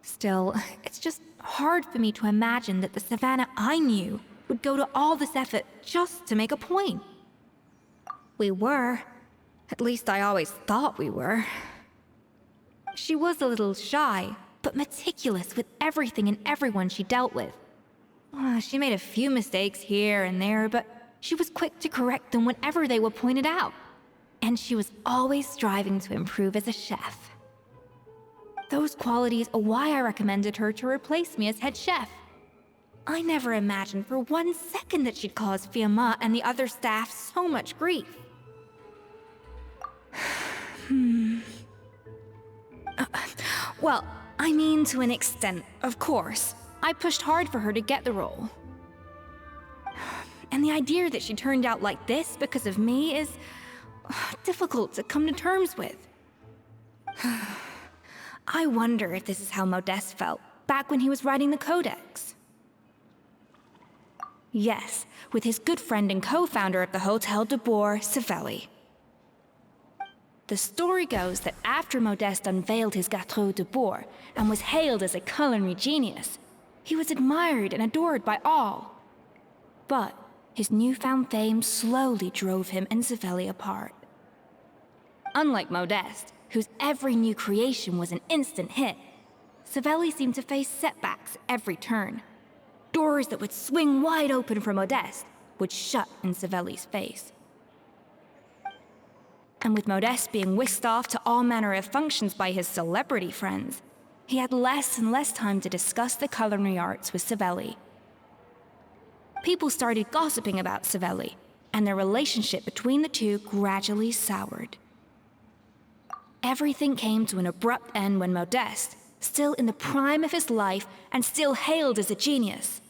Still, it's just hard for me to imagine that the Savannah I knew would go to all this effort just to make a point. We were. At least I always thought we were. She was a little shy, but meticulous with everything and everyone she dealt with. She made a few mistakes here and there, but she was quick to correct them whenever they were pointed out. And she was always striving to improve as a chef. Those qualities are why I recommended her to replace me as head chef. I never imagined for 1 second that she'd cause Fiamma and the other staff so much grief. Well, I mean to an extent, of course. I pushed hard for her to get the role. And the idea that she turned out like this because of me is difficult to come to terms with. I wonder if this is how Modeste felt back when he was writing the Codex. Yes, with his good friend and co-founder of the Hotel de Boer, Savelli. The story goes that after Modeste unveiled his Gâteau de Boer and was hailed as a culinary genius, he was admired and adored by all. But his newfound fame slowly drove him and Savelli apart. Unlike Modeste, whose every new creation was an instant hit, Savelli seemed to face setbacks at every turn. Doors that would swing wide open for Modeste would shut in Savelli's face. And with Modeste being whisked off to all manner of functions by his celebrity friends, he had less and less time to discuss the culinary arts with Savelli. People started gossiping about Savelli, and their relationship between the two gradually soured. Everything came to an abrupt end when Modeste, still in the prime of his life and still hailed as a genius,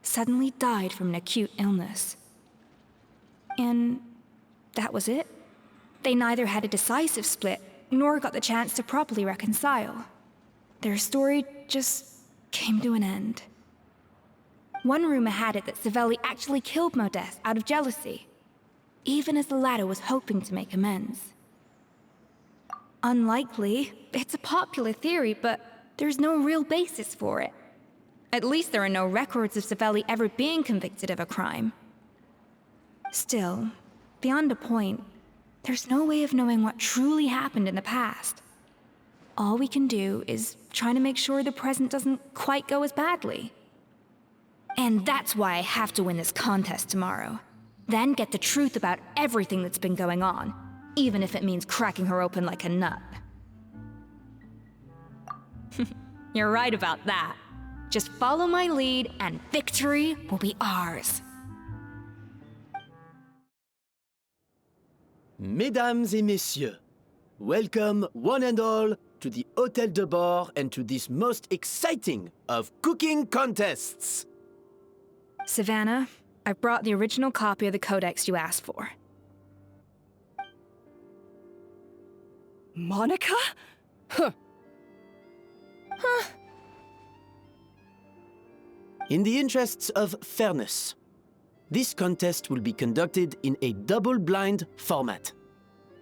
suddenly died from an acute illness. And that was it. They neither had a decisive split, nor got the chance to properly reconcile. Their story just came to an end. One rumor had it that Savelli actually killed Modeste out of jealousy, even as the latter was hoping to make amends. Unlikely. It's a popular theory, but there's no real basis for it. At least there are no records of Savelli ever being convicted of a crime. Still, beyond a point, there's no way of knowing what truly happened in the past. All we can do is try to make sure the present doesn't quite go as badly. And that's why I have to win this contest tomorrow. Then get the truth about everything that's been going on, even if it means cracking her open like a nut. You're right about that. Just follow my lead and victory will be ours. Mesdames et messieurs, welcome one and all to the Hôtel de Boer and to this most exciting of cooking contests. Savannah, I brought the original copy of the Codex you asked for. Monica? Huh. In the interests of fairness, this contest will be conducted in a double-blind format.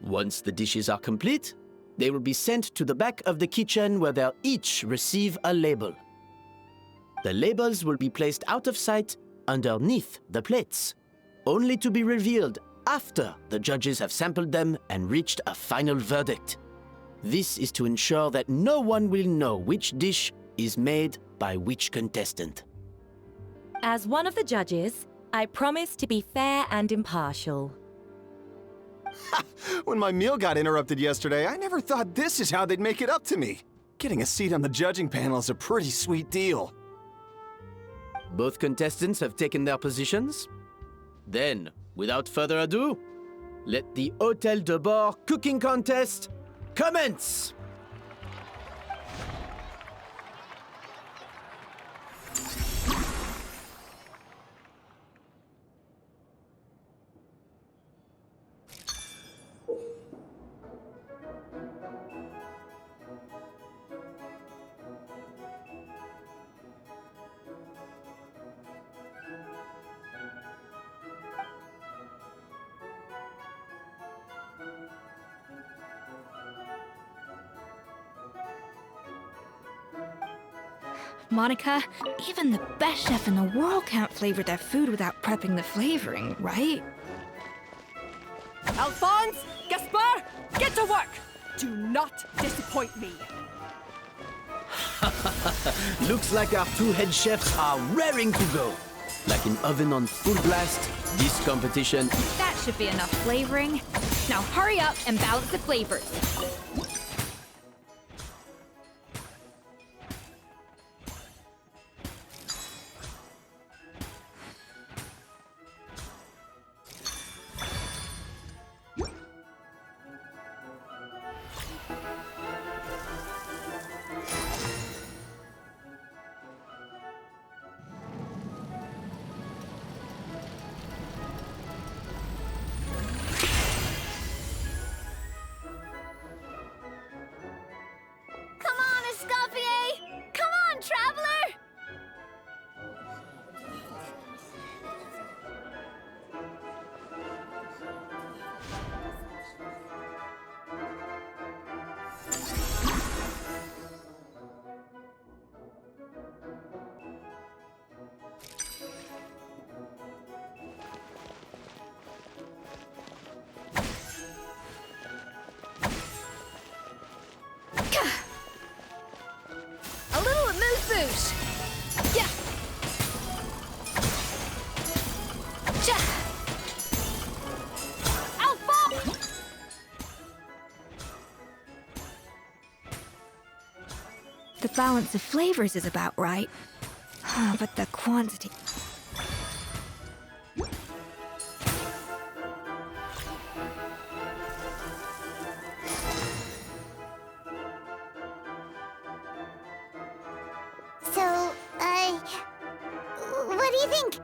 Once the dishes are complete, they will be sent to the back of the kitchen where they'll each receive a label. The labels will be placed out of sight underneath the plates, only to be revealed after the judges have sampled them and reached a final verdict. This is to ensure that no one will know which dish is made by which contestant. As one of the judges, I promise to be fair and impartial. When my meal got interrupted yesterday, I never thought this is how they'd make it up to me. Getting a seat on the judging panel is a pretty sweet deal. Both contestants have taken their positions. Then, without further ado, let the Hôtel de Bord cooking contest commence! Monica, even the best chef in the world can't flavor their food without prepping the flavoring, right? Alphonse, Gaspar, get to work! Do not disappoint me. Looks like our two head chefs are raring to go. Like an oven on full blast, this competition... That should be enough flavoring. Now hurry up and balance the flavors. Come on, Escoffier! Come on, traveler! A little amuse-bouche. Yeah. Ja. Alpha! The balance of flavors is about right. But the quantity... So, what do you think?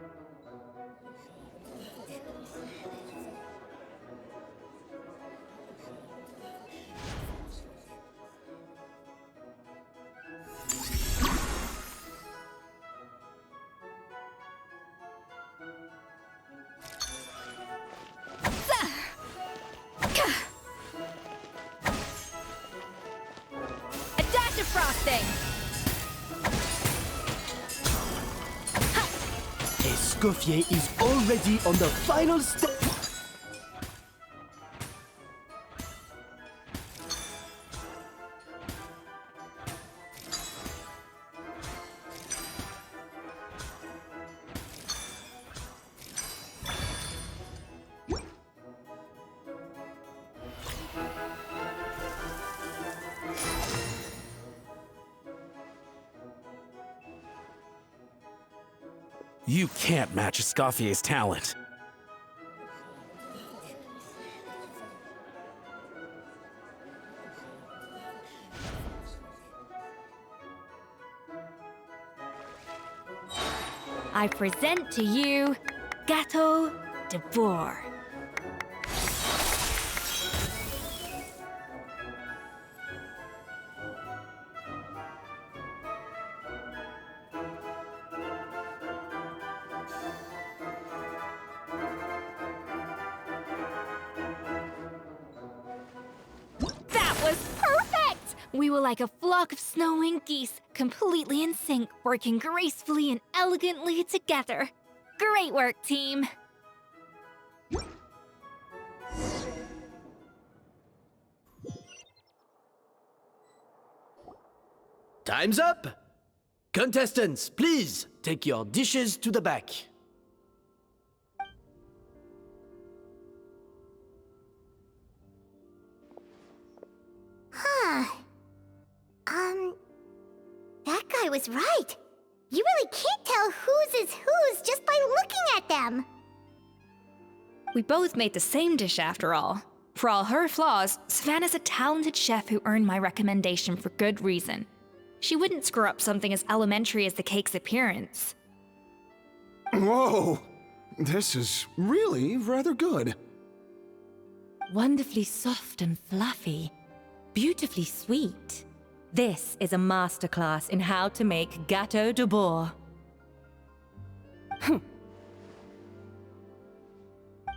A dash of frosting! Escoffier is already on the final step. You can't match Escoffier's talent. I present to you Gâteau de Bourg. That was perfect! We were like a flock of snowing geese, completely in sync, working gracefully and elegantly together. Great work, team! Time's up! Contestants, please take your dishes to the back. Huh. was right. You really can't tell whose is whose just by looking at them. We both made the same dish after all. For all her flaws, Savannah's a talented chef who earned my recommendation for good reason. She wouldn't screw up something as elementary as the cake's appearance. Whoa! This is really rather good. Wonderfully soft and fluffy. Beautifully sweet. This is a masterclass in how to make gâteau de bois.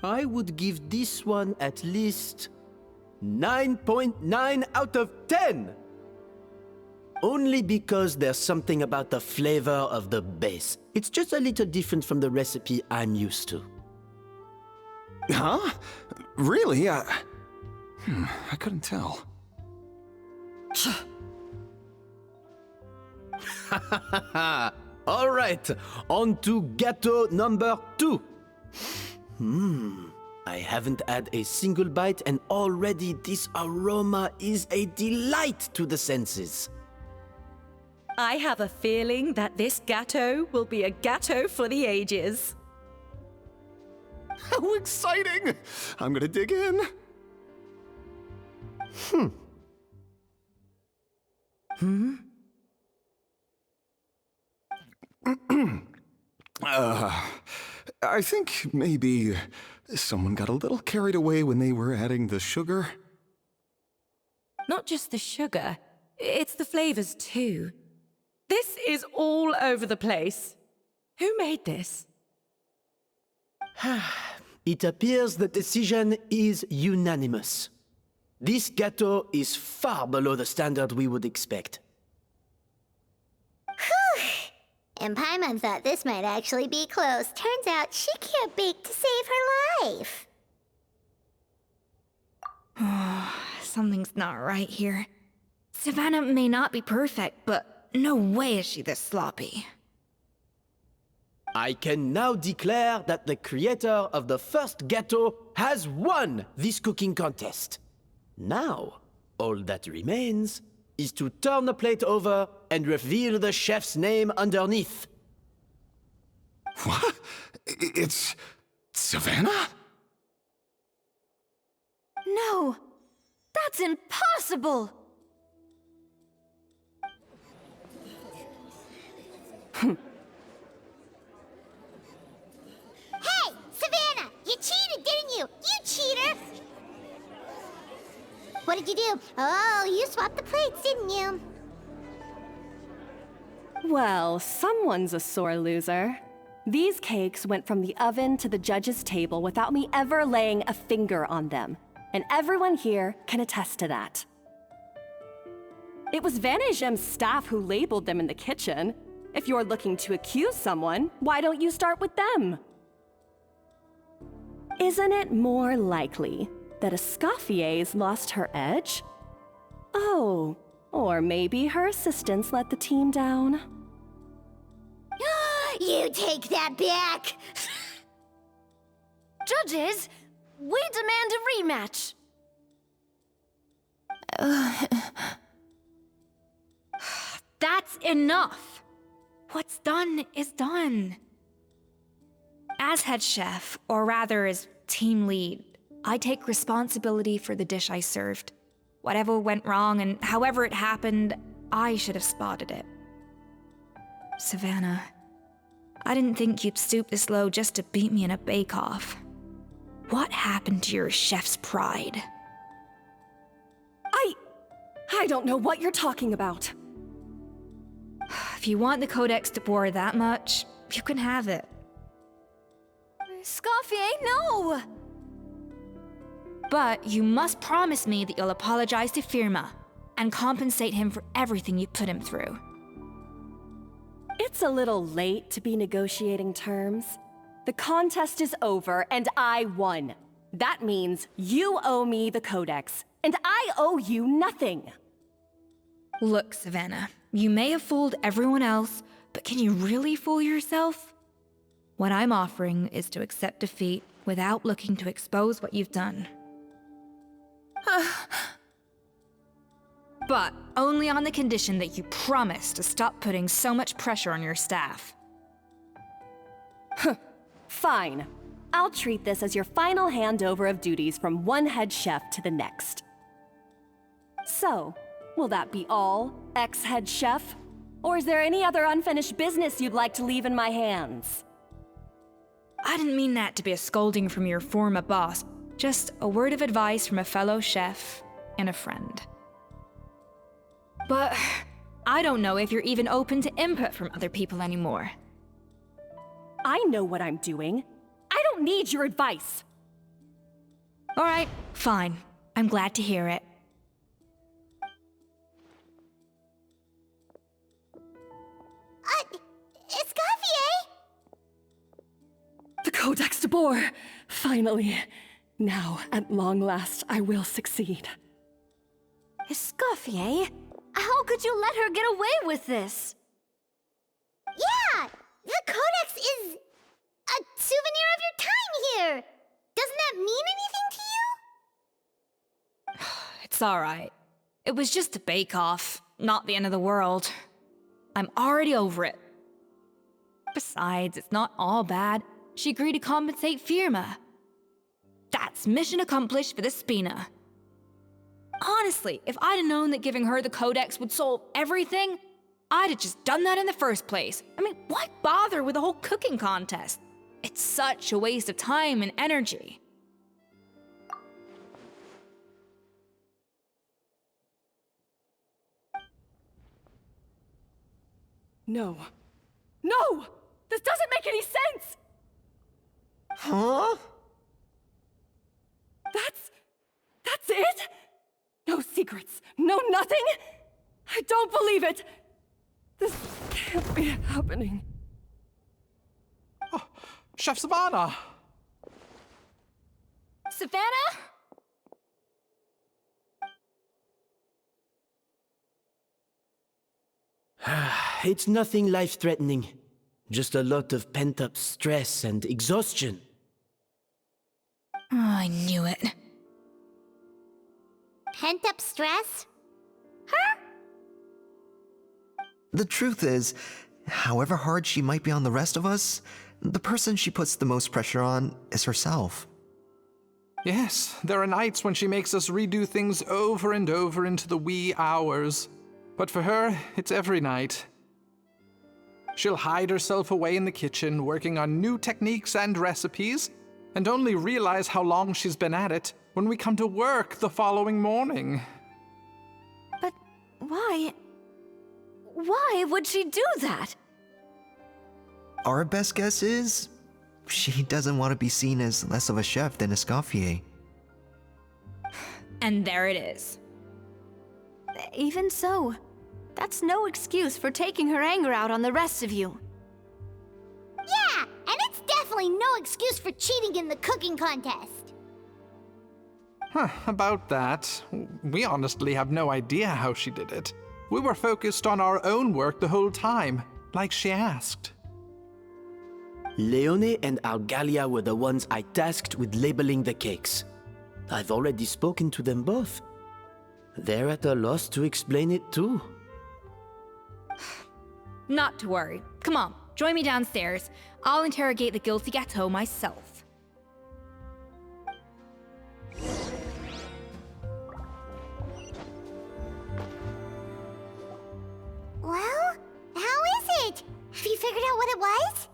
I would give this one at least 9.9 out of 10! Only because there's something about the flavor of the base. It's just a little different from the recipe I'm used to. Huh? Really? I couldn't tell. All right, on to gâteau number 2. I haven't had a single bite and already this aroma is a delight to the senses. I have a feeling that this gâteau will be a gâteau for the ages. How exciting! I'm gonna dig in. I think maybe someone got a little carried away when they were adding the sugar. Not just the sugar, it's the flavors too. This is all over the place. Who made this? It appears the decision is unanimous. This gâteau is far below the standard we would expect. And Paimon thought this might actually be close. Turns out she can't bake to save her life. Something's not right here. Savannah may not be perfect, but no way is she this sloppy. I can now declare that the creator of the first gâteau has won this cooking contest. Now, all that remains is to turn the plate over and reveal the chef's name underneath. What? It's Savannah? No! That's impossible! Hey, Savannah! You cheated, didn't you? You cheater! What did you do? Oh, you swapped the plates, didn't you? Well, someone's a sore loser. These cakes went from the oven to the judge's table without me ever laying a finger on them. And everyone here can attest to that. It was Vanejem's staff who labeled them in the kitchen. If you're looking to accuse someone, why don't you start with them? Isn't it more likely that Escoffier's lost her edge? Oh, or maybe her assistants let the team down. You take that back! Judges, we demand a rematch. That's enough! What's done is done. As head chef, or rather as team lead, I take responsibility for the dish I served. Whatever went wrong and however it happened, I should have spotted it. Savannah, I didn't think you'd stoop this low just to beat me in a bake-off. What happened to your chef's pride? I don't know what you're talking about. If you want the Codex de Boer that much, you can have it. Escoffier, no! But you must promise me that you'll apologize to Firma and compensate him for everything you put him through. It's a little late to be negotiating terms. The contest is over and I won. That means you owe me the Codex, and I owe you nothing. Look, Savannah, you may have fooled everyone else, but can you really fool yourself? What I'm offering is to accept defeat without looking to expose what you've done. But only on the condition that you promise to stop putting so much pressure on your staff. Fine. I'll treat this as your final handover of duties from one head chef to the next. So, will that be all, ex-head chef? Or is there any other unfinished business you'd like to leave in my hands? I didn't mean that to be a scolding from your former boss, just a word of advice from a fellow chef and a friend. But I don't know if you're even open to input from other people anymore. I know what I'm doing. I don't need your advice. All right, fine. I'm glad to hear it. Escoffier! The Codex de Boer! Finally. Now, at long last, I will succeed. Escoffier? How could you let her get away with this? Yeah! The Codex is a souvenir of your time here! Doesn't that mean anything to you? It's all right. It was just a bake-off, not the end of the world. I'm already over it. Besides, it's not all bad. She agreed to compensate Firma. That's mission accomplished for the Spina. Honestly, if I'd have known that giving her the Codex would solve everything, I'd have just done that in the first place. I mean, why bother with the whole cooking contest? It's such a waste of time and energy. No. No! This doesn't make any sense! Huh? That's it? No secrets, no nothing? I don't believe it! This can't be happening. Oh, Chef Savannah! Savannah? It's nothing life-threatening. Just a lot of pent-up stress and exhaustion. Oh, I knew it. Pent-up stress? The truth is, however hard she might be on the rest of us, the person she puts the most pressure on is herself. Yes, there are nights when she makes us redo things over and over into the wee hours. But for her, it's every night. She'll hide herself away in the kitchen, working on new techniques and recipes, and only realize how long she's been at it when we come to work the following morning. But why? Why would she do that? Our best guess is, she doesn't want to be seen as less of a chef than Escoffier. And there it is. Even so, that's no excuse for taking her anger out on the rest of you. Yeah, and it's definitely no excuse for cheating in the cooking contest. About that, we honestly have no idea how she did it. We were focused on our own work the whole time, like she asked. Leone and Algalia were the ones I tasked with labeling the cakes. I've already spoken to them both. They're at a loss to explain it too. Not to worry. Come on, join me downstairs. I'll interrogate the guilty gâteau myself. Well, how is it? Have you figured out what it was?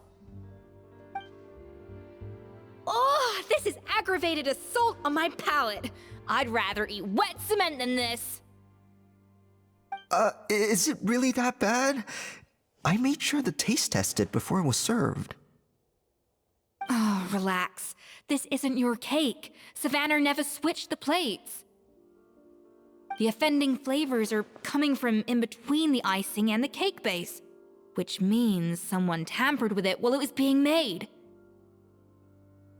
Oh, this is aggravated assault on my palate. I'd rather eat wet cement than this. Is it really that bad? I made sure to taste test it before it was served. Oh, relax. This isn't your cake. Savannah never switched the plates. The offending flavors are coming from in between the icing and the cake base, which means someone tampered with it while it was being made.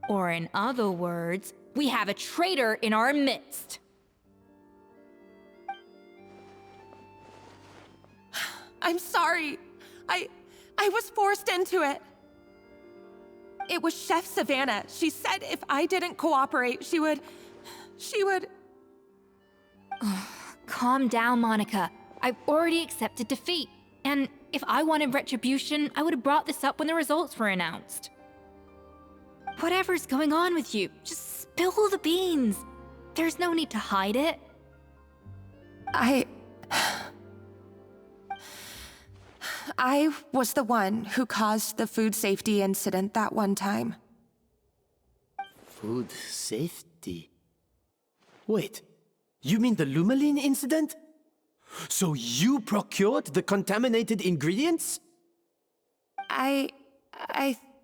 Or in other words, we have a traitor in our midst. I'm sorry. I was forced into it. It was Chef Savannah. She said if I didn't cooperate, she would... Calm down, Monica. I've already accepted defeat. And if I wanted retribution, I would have brought this up when the results were announced. Whatever's going on with you, just spill the beans. There's no need to hide it. I was the one who caused the food safety incident that one time. Food safety? Wait, you mean the Lumaline incident? So you procured the contaminated ingredients? I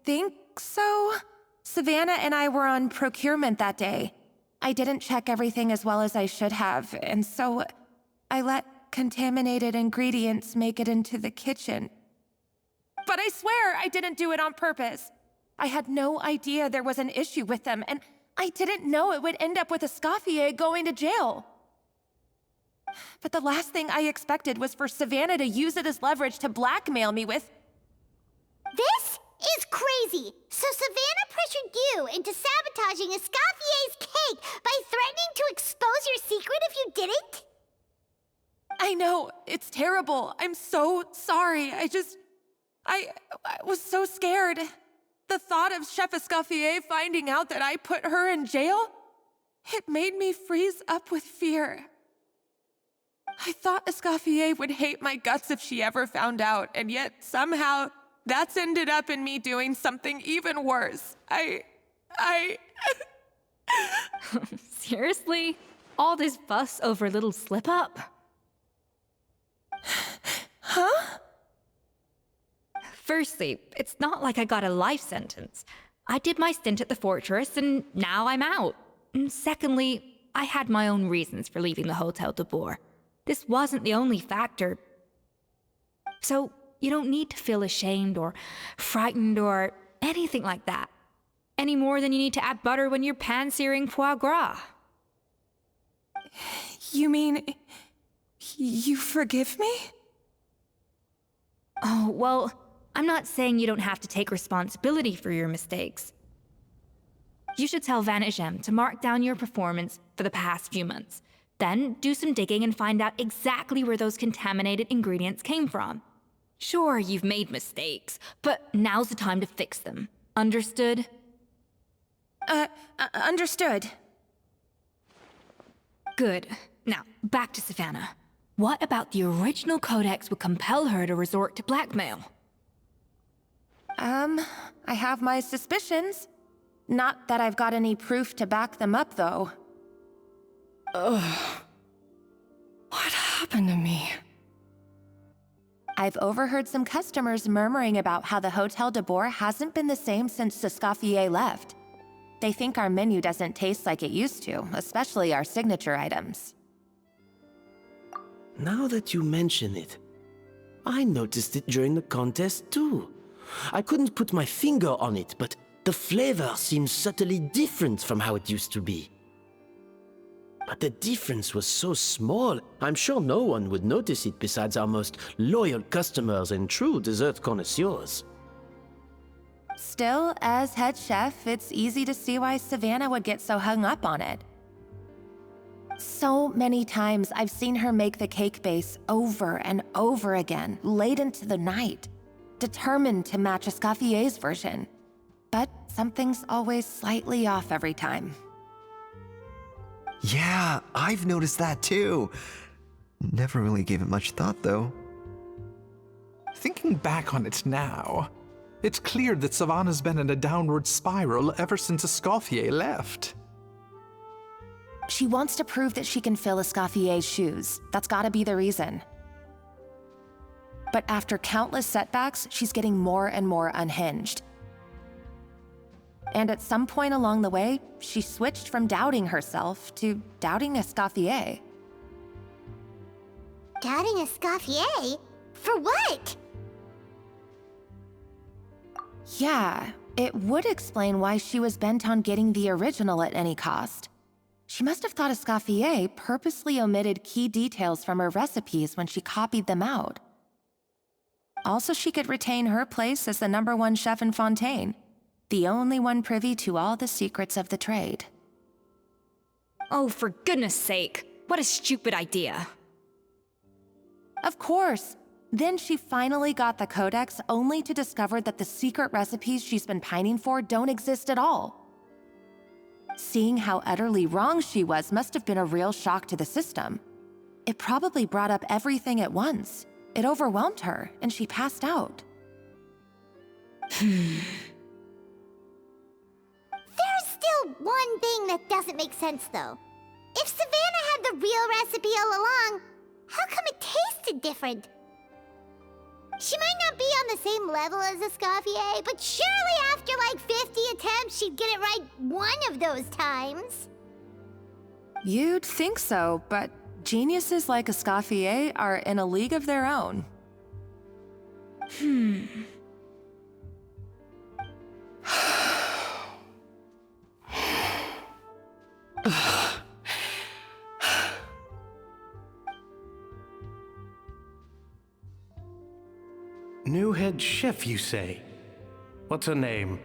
think so. Savannah and I were on procurement that day. I didn't check everything as well as I should have, and so I let contaminated ingredients make it into the kitchen. But I swear I didn't do it on purpose. I had no idea there was an issue with them, and I didn't know it would end up with Escoffier going to jail. But the last thing I expected was for Savannah to use it as leverage to blackmail me with... This is crazy! So Savannah pressured you into sabotaging Escoffier's cake by threatening to expose your secret if you didn't? I know, it's terrible. I'm so sorry. I was so scared. The thought of Chef Escoffier finding out that I put her in jail, it made me freeze up with fear. I thought Escoffier would hate my guts if she ever found out, and yet somehow that's ended up in me doing something even worse. Seriously? All this fuss over a little slip-up? Huh? Firstly, it's not like I got a life sentence. I did my stint at the fortress, and now I'm out. And secondly, I had my own reasons for leaving the Hotel de Boer. This wasn't the only factor. So, you don't need to feel ashamed or frightened or anything like that. Any more than you need to add butter when you're pan-searing foie gras. You mean... you forgive me? Oh, well, I'm not saying you don't have to take responsibility for your mistakes. You should tell Vanagem to mark down your performance for the past few months. Then do some digging and find out exactly where those contaminated ingredients came from. Sure, you've made mistakes, but now's the time to fix them. Understood? Understood. Good. Now, back to Savannah. What about the original codex would compel her to resort to blackmail? I have my suspicions. Not that I've got any proof to back them up, though. Ugh. What happened to me? I've overheard some customers murmuring about how the Hotel de Boer hasn't been the same since Escoffier left. They think our menu doesn't taste like it used to, especially our signature items. Now that you mention it, I noticed it during the contest too. I couldn't put my finger on it, but the flavor seems subtly different from how it used to be. But the difference was so small, I'm sure no one would notice it besides our most loyal customers and true dessert connoisseurs. Still, as head chef, it's easy to see why Savannah would get so hung up on it. So many times I've seen her make the cake base over and over again, late into the night, determined to match Escoffier's version. But something's always slightly off every time. Yeah, I've noticed that too. Never really gave it much thought, though. Thinking back on it now, it's clear that Savannah's been in a downward spiral ever since Escoffier left. She wants to prove that she can fill Escoffier's shoes. That's gotta be the reason. But after countless setbacks, she's getting more and more unhinged. And at some point along the way, she switched from doubting herself to doubting Escoffier. Doubting Escoffier? For what? Yeah, it would explain why she was bent on getting the original at any cost. She must have thought Escoffier purposely omitted key details from her recipes when she copied them out. Also, she could retain her place as the #1 chef in Fontaine, the only one privy to all the secrets of the trade. Oh, for goodness sake, what a stupid idea. Of course. Then she finally got the codex only to discover that the secret recipes she's been pining for don't exist at all. Seeing how utterly wrong she was must have been a real shock to the system. It probably brought up everything at once. It overwhelmed her, and she passed out. There's still one thing that doesn't make sense, though. If Savannah had the real recipe all along, how come it tasted different? She might not be on the same level as Escoffier, but surely after like 50 attempts, she'd get it right one of those times. You'd think so, but geniuses like Escoffier are in a league of their own. New head chef, you say? What's her name?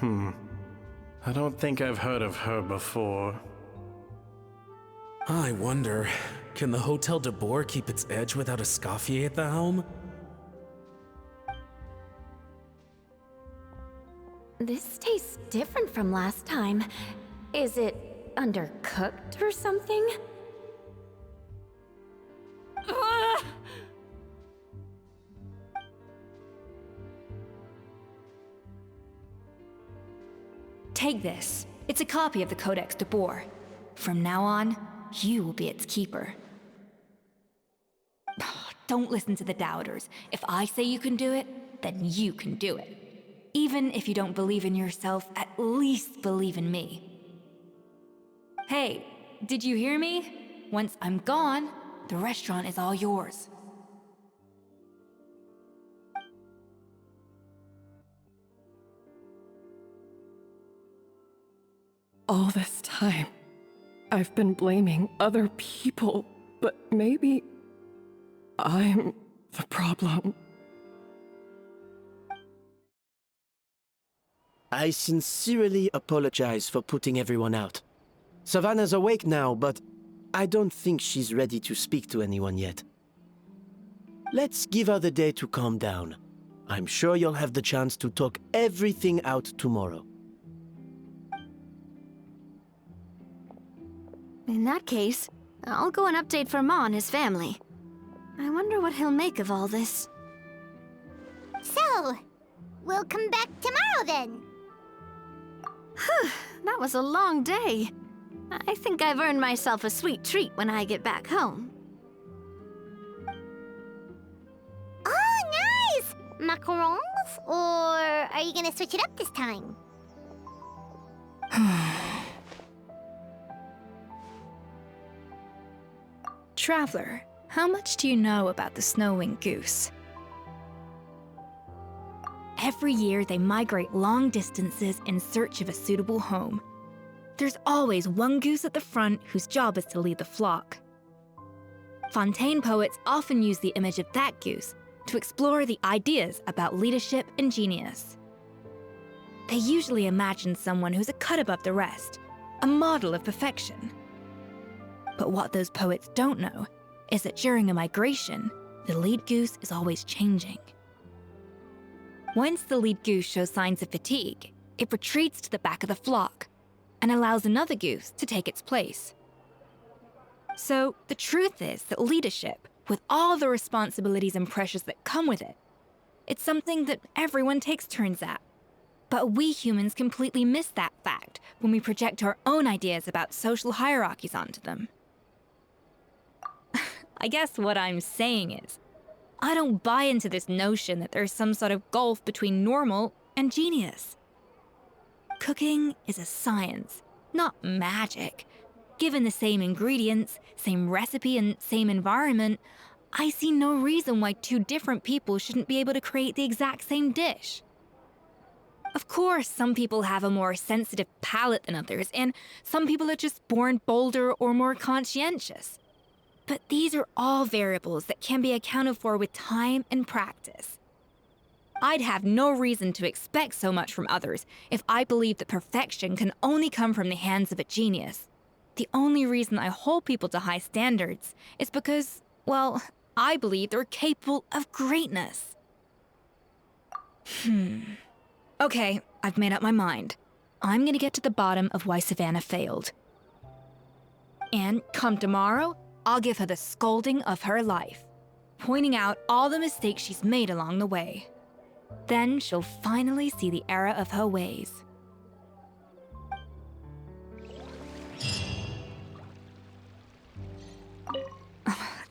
I don't think I've heard of her before. I wonder, can the Hotel de Boer keep its edge without Escoffier at the helm? This tastes different from last time. Is it undercooked or something? Ugh! Take this. It's a copy of the Codex de Boer. From now on, you will be its keeper. Don't listen to the doubters. If I say you can do it, then you can do it. Even if you don't believe in yourself, at least believe in me. Hey, did you hear me? Once I'm gone, the restaurant is all yours. All this time, I've been blaming other people, but maybe I'm the problem. I sincerely apologize for putting everyone out. Savannah's awake now, but I don't think she's ready to speak to anyone yet. Let's give her the day to calm down. I'm sure you'll have the chance to talk everything out tomorrow. In that case, I'll go and update for Ma and his family. I wonder what he'll make of all this. So, we'll come back tomorrow then. That was a long day. I think I've earned myself a sweet treat when I get back home. Oh, nice! Macarons? Or are you gonna switch it up this time? Traveler, how much do you know about the snow-winged goose? Every year, they migrate long distances in search of a suitable home. There's always one goose at the front whose job is to lead the flock. Fontaine poets often use the image of that goose to explore the ideas about leadership and genius. They usually imagine someone who's a cut above the rest, a model of perfection. But what those poets don't know is that during a migration, the lead goose is always changing. Once the lead goose shows signs of fatigue, it retreats to the back of the flock and allows another goose to take its place. So the truth is that leadership, with all the responsibilities and pressures that come with it, it's something that everyone takes turns at. But we humans completely miss that fact when we project our own ideas about social hierarchies onto them. I guess what I'm saying is, I don't buy into this notion that there's some sort of gulf between normal and genius. Cooking is a science, not magic. Given the same ingredients, same recipe, and same environment, I see no reason why two different people shouldn't be able to create the exact same dish. Of course, some people have a more sensitive palate than others, and some people are just born bolder or more conscientious. But these are all variables that can be accounted for with time and practice. I'd have no reason to expect so much from others if I believed that perfection can only come from the hands of a genius. The only reason I hold people to high standards is because, well, I believe they're capable of greatness. Okay, I've made up my mind. I'm gonna get to the bottom of why Savannah failed. And come tomorrow, I'll give her the scolding of her life, pointing out all the mistakes she's made along the way. Then she'll finally see the error of her ways.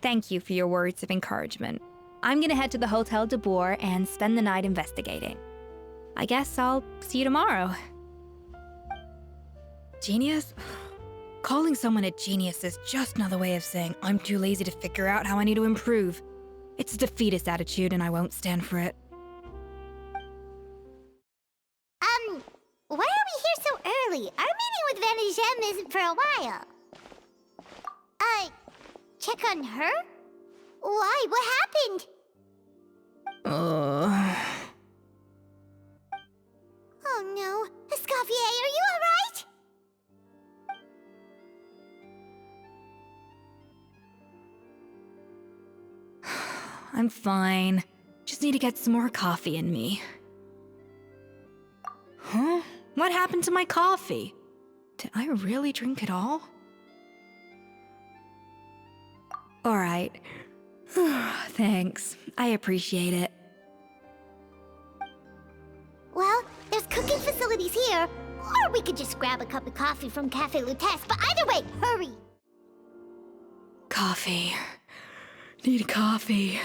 Thank you for your words of encouragement. I'm gonna head to the Hotel de Boer and spend the night investigating. I guess I'll see you tomorrow. Genius? Calling someone a genius is just another way of saying I'm too lazy to figure out how I need to improve. It's a defeatist attitude and I won't stand for it. Why are we here so early? Our meeting with Venegem isn't for a while. Check on her? Why? What happened? Oh no. Escoffier, are you alright? I'm fine. Just need to get some more coffee in me. Huh? What happened to my coffee? Did I really drink it all? Alright. Thanks. I appreciate it. Well, there's cooking facilities here. Or we could just grab a cup of coffee from Cafe Lutece, but either way, hurry! Coffee. Need coffee.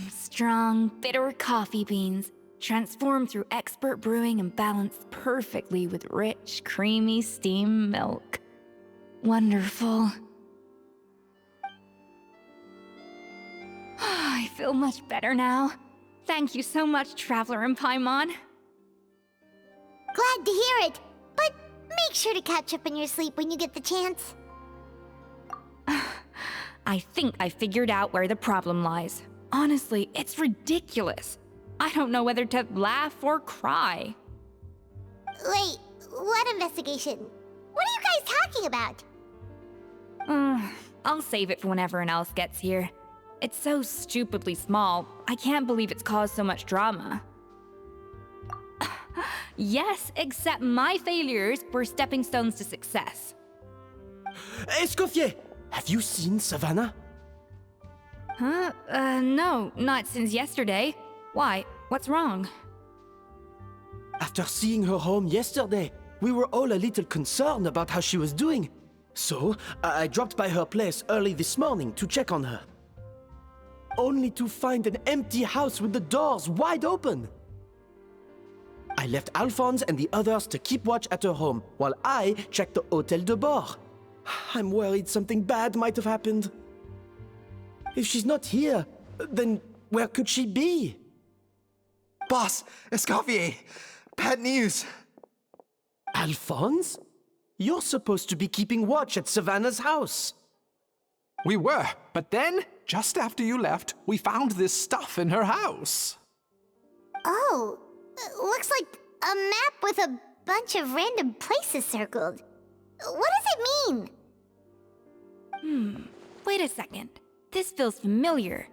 Strong, bitter coffee beans, transformed through expert brewing and balanced perfectly with rich, creamy steam milk. Wonderful. I feel much better now. Thank you so much, Traveler and Paimon. Glad to hear it, but make sure to catch up on your sleep when you get the chance. I think I figured out where the problem lies. Honestly, it's ridiculous. I don't know whether to laugh or cry. Wait, what investigation? What are you guys talking about? I'll save it for when everyone else gets here. It's so stupidly small, I can't believe it's caused so much drama. Yes, except my failures were stepping stones to success. Escoffier, have you seen Savannah? Huh? No, not since yesterday. Why? What's wrong? After seeing her home yesterday, we were all a little concerned about how she was doing. So, I dropped by her place early this morning to check on her. Only to find an empty house with the doors wide open. I left Alphonse and the others to keep watch at her home, while I checked the Hotel de Boer. I'm worried something bad might have happened. If she's not here, then where could she be? Boss, Escoffier, bad news. Alphonse? You're supposed to be keeping watch at Savannah's house. We were, but then, just after you left, we found this stuff in her house. Oh, looks like a map with a bunch of random places circled. What does it mean? Wait a second. This feels familiar.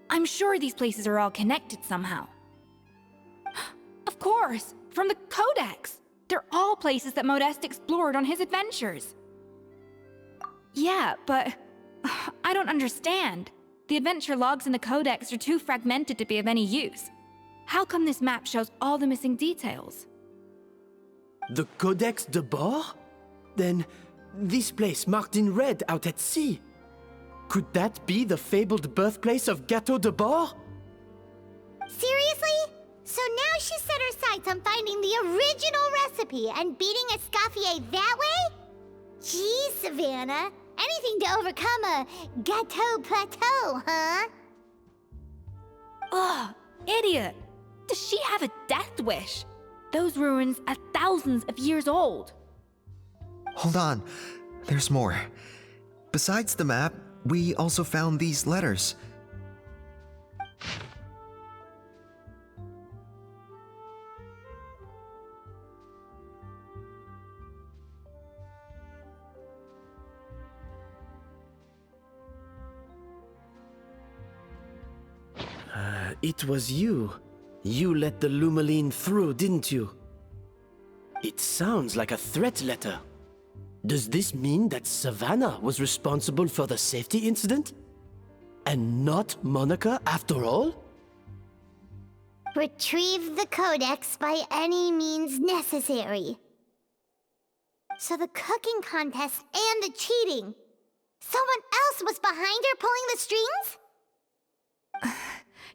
I'm sure these places are all connected somehow. Of course, from the Codex. They're all places that Modeste explored on his adventures. Yeah, but I don't understand. The adventure logs in the Codex are too fragmented to be of any use. How come this map shows all the missing details? The Codex de Boer? Then, this place marked in red out at sea. Could that be the fabled birthplace of Gateau de Boer? Seriously? So now she set her sights on finding the original recipe and beating Escoffier that way? Geez, Savannah. Anything to overcome a Gateau plateau, huh? Ugh, idiot! Does she have a death wish? Those ruins are thousands of years old. Hold on, there's more. Besides the map, we also found these letters. It was you. You let the Lumaline through, didn't you? It sounds like a threat letter. Does this mean that Savannah was responsible for the safety incident? And not Monica after all? Retrieve the codex by any means necessary. So the cooking contest and the cheating. Someone else was behind her pulling the strings?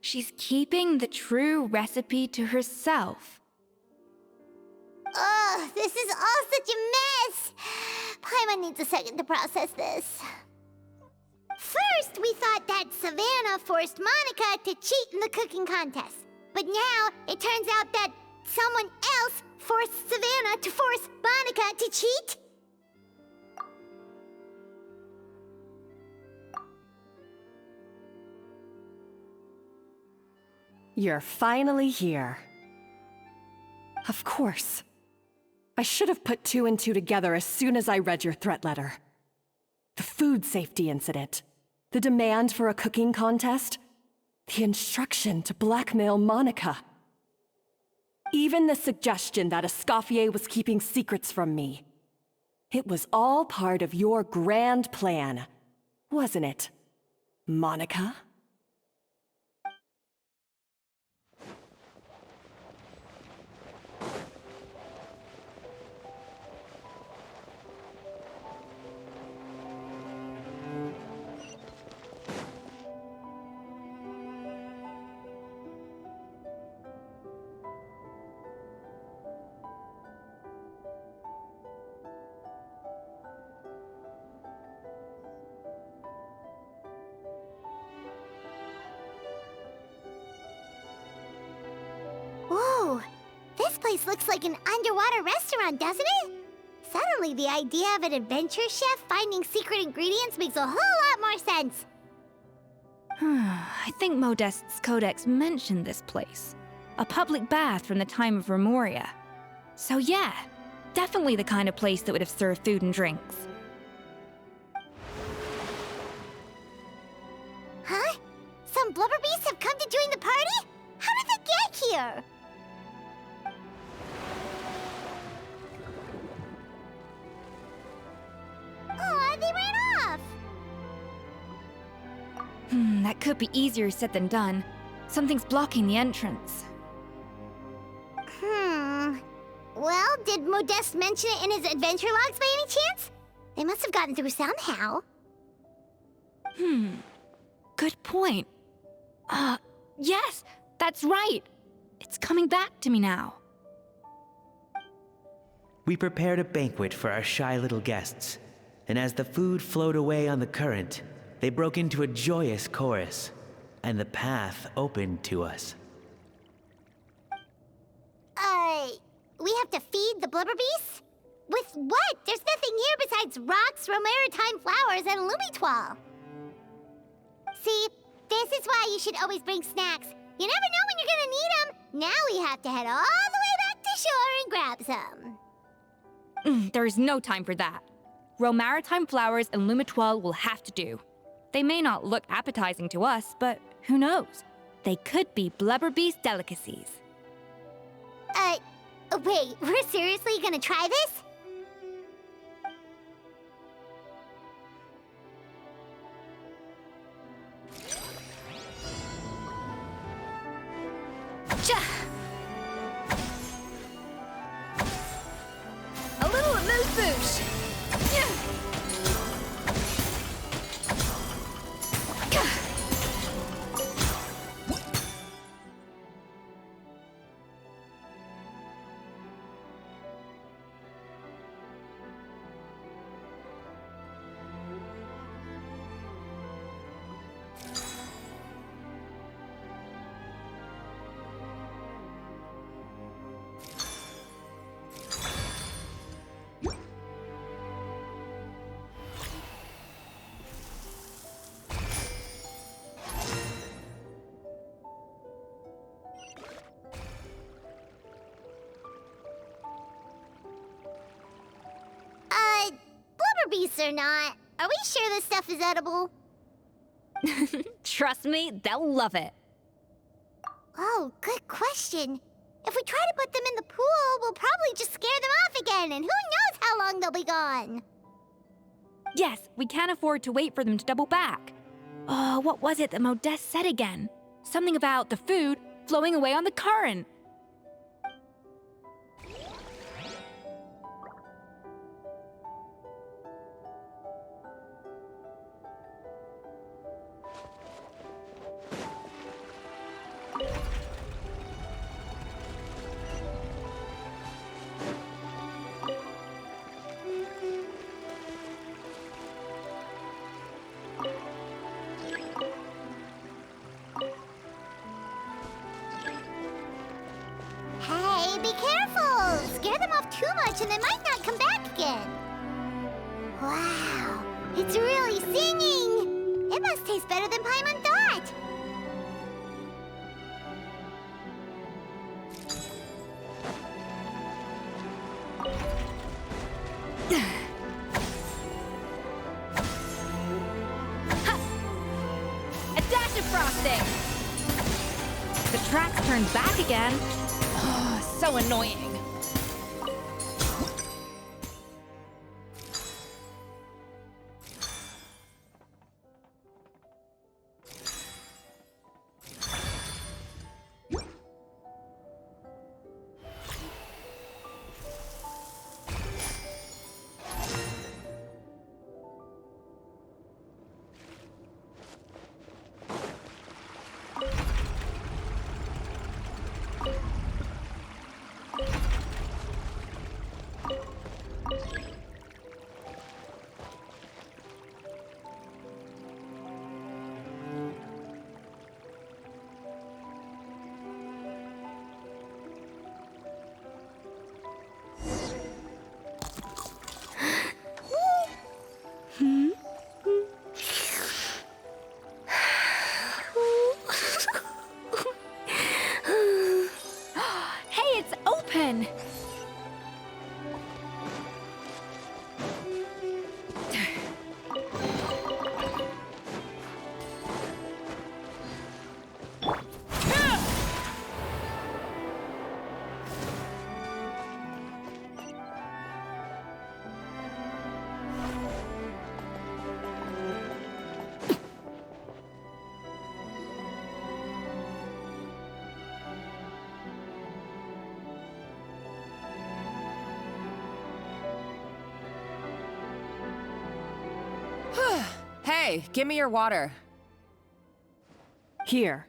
She's keeping the true recipe to herself. Ugh, this is all such a mess. Paimon needs a second to process this. First, we thought that Savannah forced Monica to cheat in the cooking contest. But now, it turns out that someone else forced Savannah to force Monica to cheat? You're finally here. Of course. I should have put 2 and 2 together as soon as I read your threat letter. The food safety incident, the demand for a cooking contest, the instruction to blackmail Monica. Even the suggestion that Escoffier was keeping secrets from me. It was all part of your grand plan, wasn't it, Monica? Whoa, this place looks like an underwater restaurant, doesn't it? Suddenly, the idea of an adventure chef finding secret ingredients makes a whole lot more sense. I think Modest's codex mentioned this place. A public bath from the time of Remoria. So yeah, definitely the kind of place that would have served food and drinks. Huh? Some blubber beasts have come to join the party? How did they get here? Aw, they ran off! That could be easier said than done. Something's blocking the entrance. Well, did Modeste mention it in his adventure logs by any chance? They must have gotten through somehow. Good point. Yes, that's right. It's coming back to me now. We prepared a banquet for our shy little guests, and as the food flowed away on the current, they broke into a joyous chorus, and the path opened to us. We have to feed the blubber beasts? With what? There's nothing here besides rocks, romaritime flowers, and lumitoile. See, this is why you should always bring snacks. You never know when you're gonna need them. Now we have to head all the way back to shore and grab some. There's no time for that. Romaritime flowers and lumitoile will have to do. They may not look appetizing to us, but who knows? They could be blubber beast delicacies. Wait, we're seriously gonna try this? A little amuse-bouche! Blubber beasts or not, are we sure this stuff is edible? Trust me, they'll love it. Oh, good question. If we try to put them in the pool, we'll probably just scare them off again, and who knows how long they'll be gone. Yes, we can't afford to wait for them to double back. Oh, what was it that Modeste said again? Something about the food flowing away on the current. Hey, be careful! Scare them off too much and they might not come back again. Wow, it's really singing! It must taste better than Paimon thought! A dash of frosting! The track's turned back again. Oh, so annoying. Hey, it's open! Hey, give me your water. Here.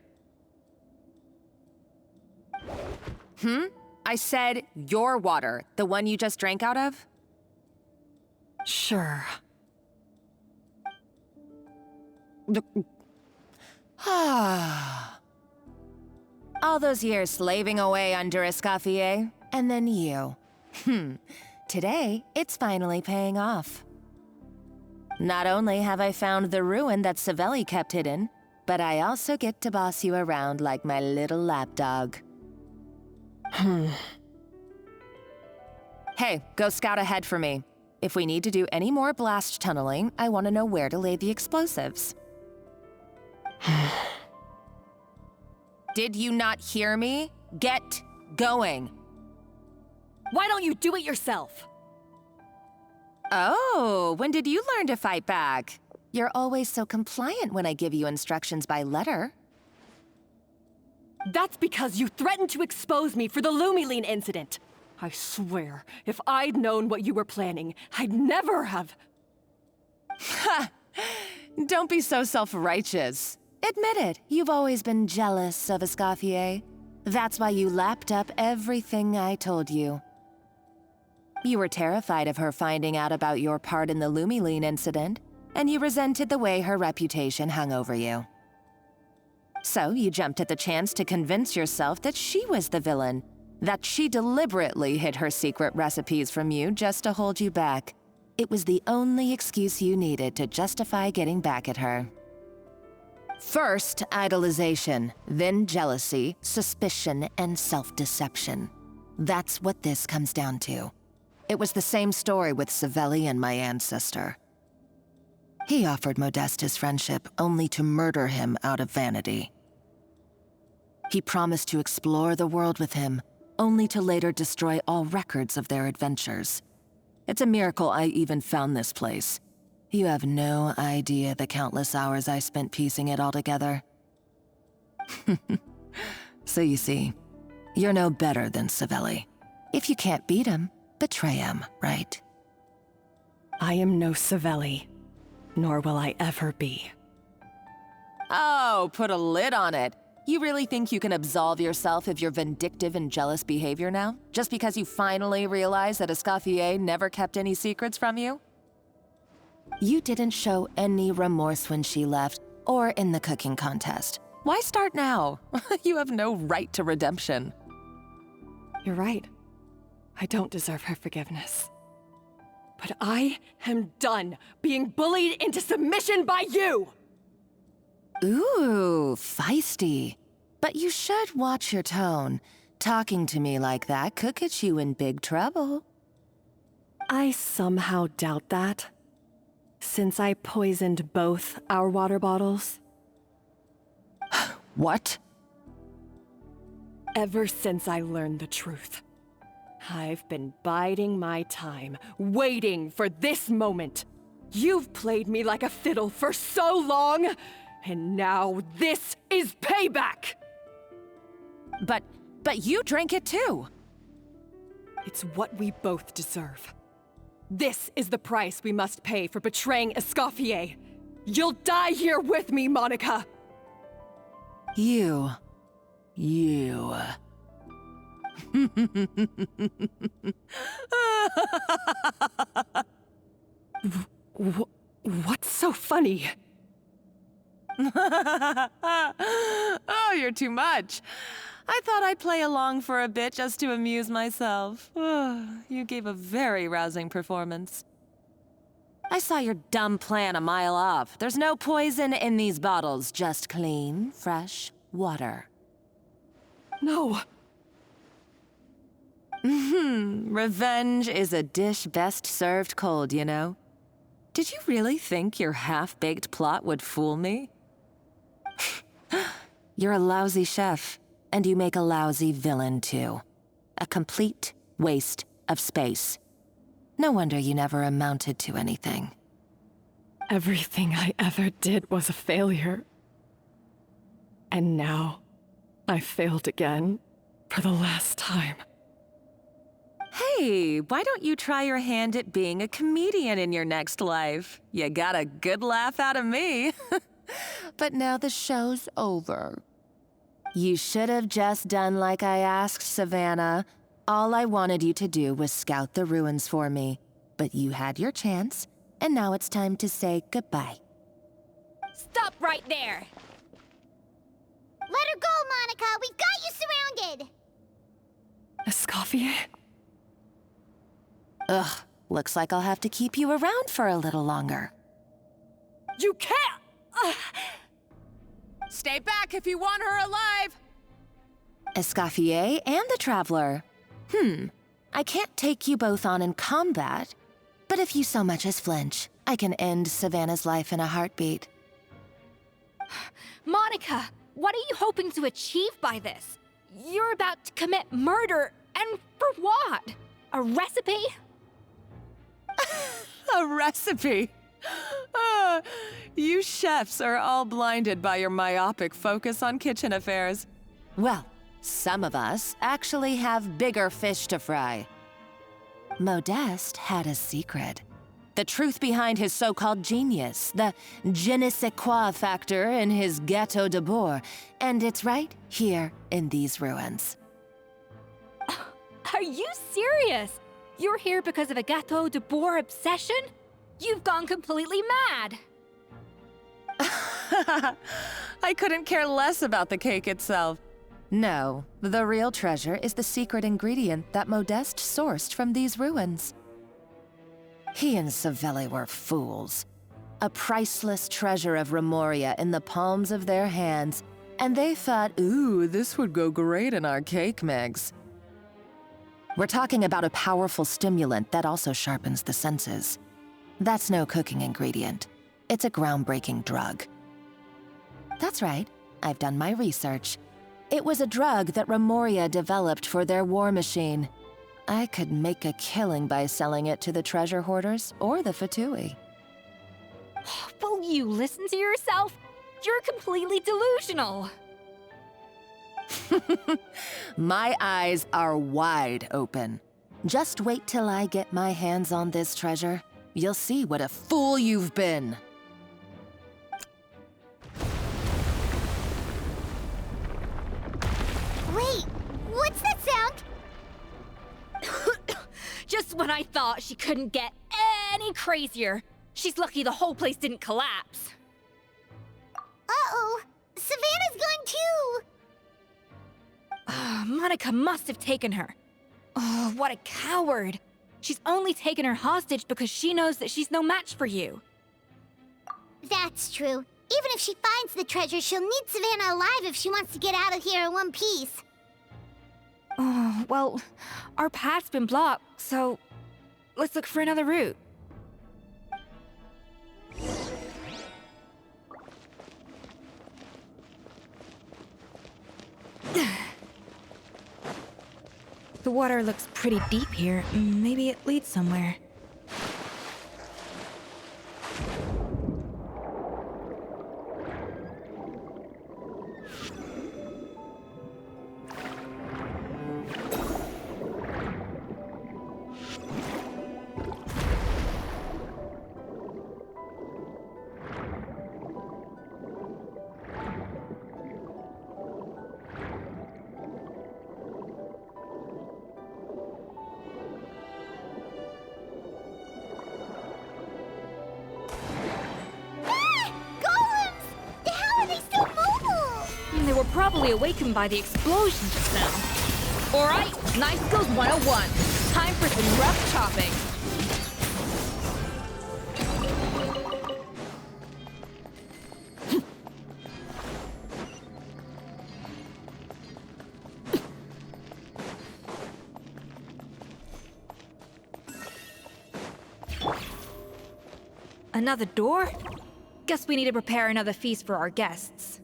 I said your water, the one you just drank out of? Sure. All those years slaving away under Escoffier, and then you. Today, it's finally paying off. Not only have I found the ruin that Savelli kept hidden, but I also get to boss you around like my little lapdog. Hey, go scout ahead for me. If we need to do any more blast tunneling, I want to know where to lay the explosives. Did you not hear me? Get going. Why don't you do it yourself? Oh, when did you learn to fight back? You're always so compliant when I give you instructions by letter. That's because you threatened to expose me for the Lumiline incident. I swear, if I'd known what you were planning, I'd never have... Ha! Don't be so self-righteous. Admit it, you've always been jealous of Escoffier. That's why you lapped up everything I told you. You were terrified of her finding out about your part in the Lumiline incident, and you resented the way her reputation hung over you. So you jumped at the chance to convince yourself that she was the villain, that she deliberately hid her secret recipes from you just to hold you back. It was the only excuse you needed to justify getting back at her. First, idolization, then jealousy, suspicion, and self-deception. That's what this comes down to. It was the same story with Savelli and my ancestor. He offered Modeste his friendship only to murder him out of vanity. He promised to explore the world with him, only to later destroy all records of their adventures. It's a miracle I even found this place. You have no idea the countless hours I spent piecing it all together. So you see, you're no better than Savelli. If you can't beat him, betray him, right? I am no Savelli, nor will I ever be. Oh, put a lid on it. You really think you can absolve yourself of your vindictive and jealous behavior now? Just because you finally realize that Escoffier never kept any secrets from you? You didn't show any remorse when she left, or in the cooking contest. Why start now? You have no right to redemption. You're right. I don't deserve her forgiveness. But I am done being bullied into submission by you! Ooh, feisty. But you should watch your tone. Talking to me like that could get you in big trouble. I somehow doubt that, since I poisoned both our water bottles. What? Ever since I learned the truth, I've been biding my time, waiting for this moment. You've played me like a fiddle for so long, and now this is payback! But you drank it too! It's what we both deserve. This is the price we must pay for betraying Escoffier. You'll die here with me, Monica! You. What's so funny? Oh, you're too much. I thought I'd play along for a bit just to amuse myself. You gave a very rousing performance. I saw your dumb plan a mile off. There's no poison in these bottles, just clean, fresh water. No. Revenge is a dish best served cold, you know? Did you really think your half-baked plot would fool me? You're a lousy chef, and you make a lousy villain, too. A complete waste of space. No wonder you never amounted to anything. Everything I ever did was a failure. And now, I failed again, for the last time. Hey, why don't you try your hand at being a comedian in your next life? You got a good laugh out of me. But now the show's over. You should have just done like I asked, Savannah. All I wanted you to do was scout the ruins for me. But you had your chance, and now it's time to say goodbye. Stop right there! Let her go, Monica! We've got you surrounded! Escoffier? Ugh, looks like I'll have to keep you around for a little longer. You can't! Stay back if you want her alive! Escoffier and the Traveler. I can't take you both on in combat, but if you so much as flinch, I can end Savannah's life in a heartbeat. Monica, what are you hoping to achieve by this? You're about to commit murder, and for what? A recipe? A recipe? You chefs are all blinded by your myopic focus on kitchen affairs. Well, some of us actually have bigger fish to fry. Modeste had a secret. The truth behind his so-called genius, the je ne sais quoi factor in his Gâteau de Bourg, and it's right here in these ruins. Are you serious? You're here because of a Gâteau de Bourg obsession? You've gone completely mad! I couldn't care less about the cake itself. No, the real treasure is the secret ingredient that Modeste sourced from these ruins. He and Savelli were fools. A priceless treasure of Remoria in the palms of their hands, and they thought, ooh, this would go great in our cake mix. We're talking about a powerful stimulant that also sharpens the senses. That's no cooking ingredient. It's a groundbreaking drug. That's right, I've done my research. It was a drug that Remoria developed for their war machine. I could make a killing by selling it to the treasure hoarders or the Fatui. Will you listen to yourself? You're completely delusional. My eyes are wide open. Just wait till I get my hands on this treasure. You'll see what a fool you've been. Wait, what's that sound? Just when I thought she couldn't get any crazier. She's lucky the whole place didn't collapse. Uh-oh, Savannah's gone too! Monica must have taken her. Oh, what a coward. She's only taken her hostage because she knows that she's no match for you. That's true. Even if she finds the treasure, she'll need Savannah alive if she wants to get out of here in one piece. Oh, well, our path's been blocked, so let's look for another route. The water looks pretty deep here. Maybe it leads somewhere. They were probably awakened by the explosion just now. Alright, Knife Skills 101. Time for some rough chopping. Another door? Guess we need to prepare another feast for our guests.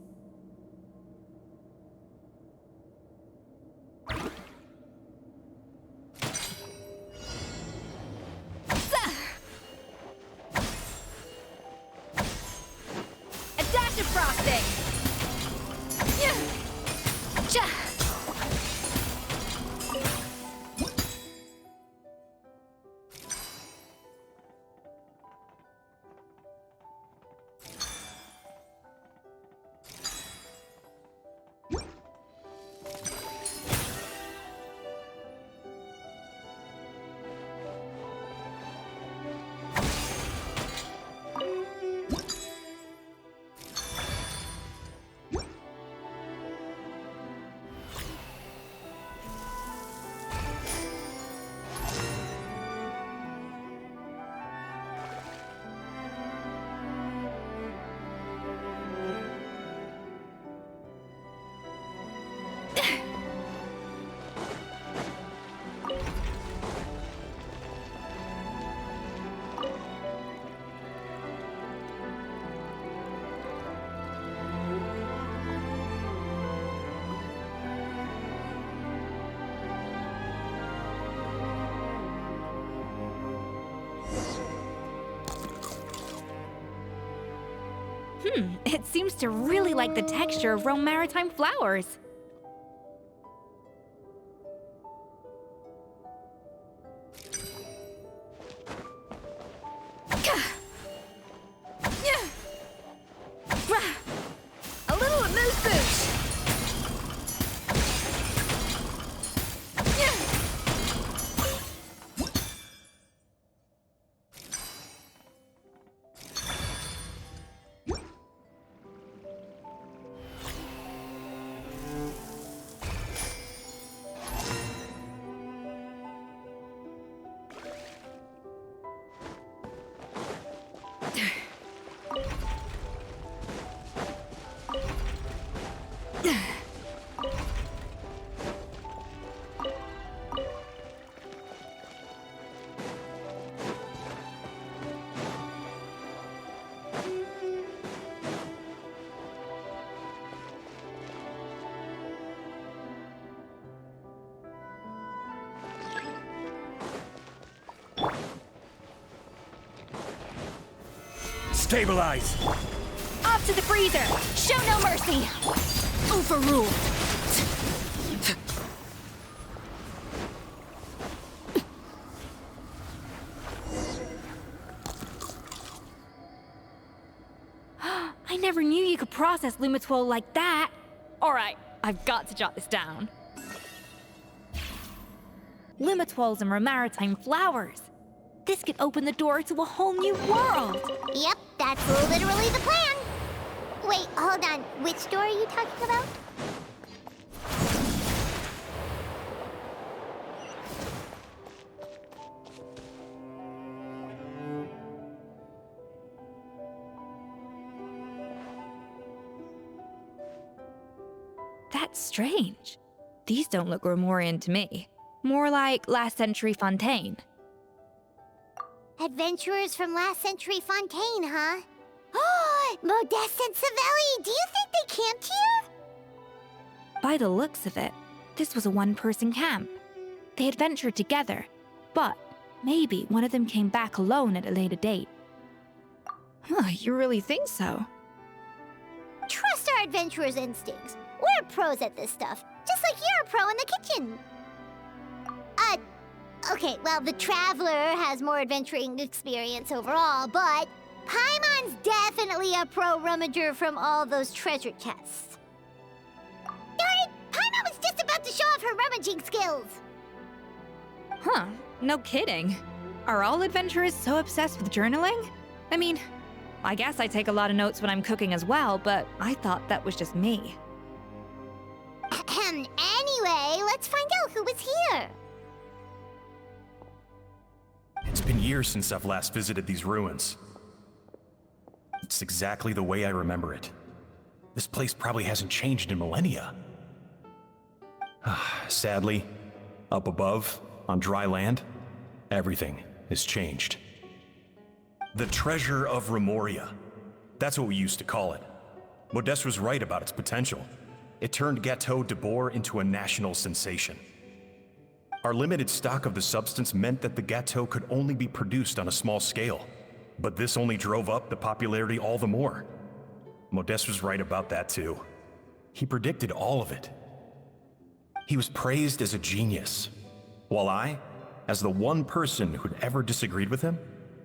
It seems to really like the texture of Rome maritime flowers. A little amuse-bouche. Stabilize! Off to the freezer! Show no mercy! Overruled! I never knew you could process Lumitwol like that. Alright, I've got to jot this down. Lumitwols and Romaritime flowers. This could open the door to a whole new world. Yep, that's literally the plan. Wait, hold on. Which door are you talking about? That's strange. These don't look Romorian to me. More like last century Fontaine. Adventurers from last century Fontaine, huh? Oh, Modeste and Savelli, do you think they camped here? By the looks of it, this was a one-person camp. They adventured together, but maybe one of them came back alone at a later date. Huh, you really think so? Trust our adventurers' instincts. We're pros at this stuff, just like you're a pro in the kitchen. Okay, well, the Traveler has more adventuring experience overall, but Paimon's definitely a pro rummager from all those treasure chests. Darn it! Paimon was just about to show off her rummaging skills! Huh, no kidding. Are all adventurers so obsessed with journaling? I mean, I guess I take a lot of notes when I'm cooking as well, but I thought that was just me. Anyway, let's find out who was here. It's been years since I've last visited these ruins. It's exactly the way I remember it. This place probably hasn't changed in millennia. Sadly, up above, on dry land, everything has changed. The treasure of Remoria. That's what we used to call it. Modeste was right about its potential. It turned Gâteau de Bourg into a national sensation. Our limited stock of the substance meant that the gâteau could only be produced on a small scale. But this only drove up the popularity all the more. Modeste was right about that too. He predicted all of it. He was praised as a genius, while I, as the one person who'd ever disagreed with him,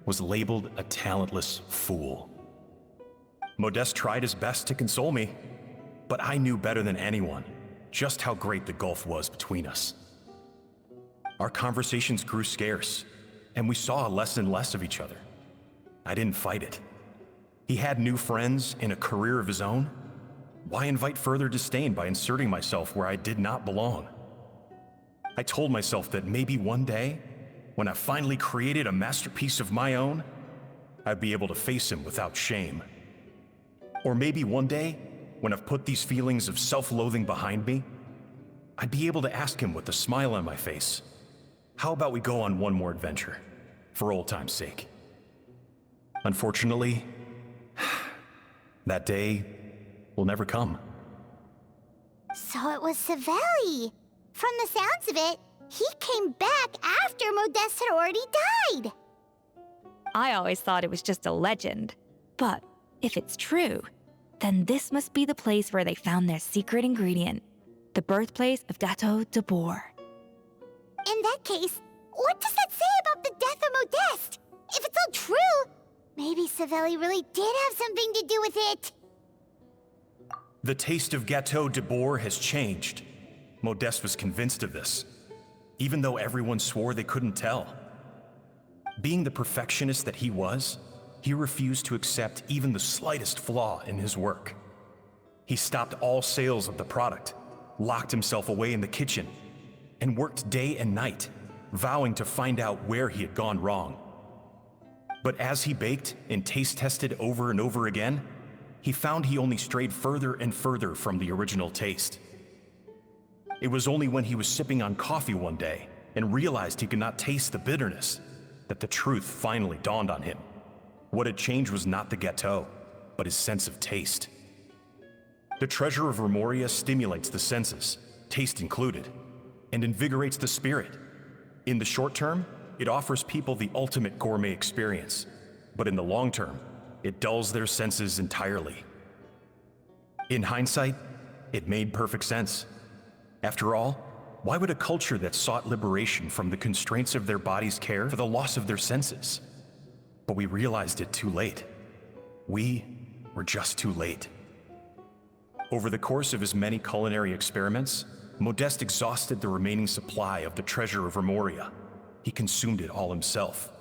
was labeled a talentless fool. Modeste tried his best to console me, but I knew better than anyone just how great the gulf was between us. Our conversations grew scarce, and we saw less and less of each other. I didn't fight it. He had new friends and a career of his own. Why invite further disdain by inserting myself where I did not belong? I told myself that maybe one day, when I finally created a masterpiece of my own, I'd be able to face him without shame. Or maybe one day, when I've put these feelings of self-loathing behind me, I'd be able to ask him with a smile on my face, how about we go on one more adventure, for old time's sake? Unfortunately, that day will never come. So it was Savelli. From the sounds of it, he came back after Modeste had already died. I always thought it was just a legend. But if it's true, then this must be the place where they found their secret ingredient, the birthplace of Gâteau de Bourg. In that case, what does that say about the death of Modeste? If it's all true, maybe Savelli really did have something to do with it. The taste of Gâteau de Bourg has changed. Modeste was convinced of this, even though everyone swore they couldn't tell. Being the perfectionist that he was, he refused to accept even the slightest flaw in his work. He stopped all sales of the product, locked himself away in the kitchen, and worked day and night, vowing to find out where he had gone wrong. But as he baked and taste tested over and over again, he found he only strayed further and further from the original taste. It was only when he was sipping on coffee one day and realized he could not taste the bitterness that the truth finally dawned on him. What had changed was not the gâteau, but his sense of taste. The treasure of Remoria stimulates the senses, taste included, and invigorates the spirit. In the short term, it offers people the ultimate gourmet experience, but in the long term, it dulls their senses entirely. In hindsight, it made perfect sense. After all, why would a culture that sought liberation from the constraints of their bodies care for the loss of their senses? But we realized it too late. We were just too late. Over the course of his many culinary experiments, Modeste exhausted the remaining supply of the treasure of Remoria. He consumed it all himself.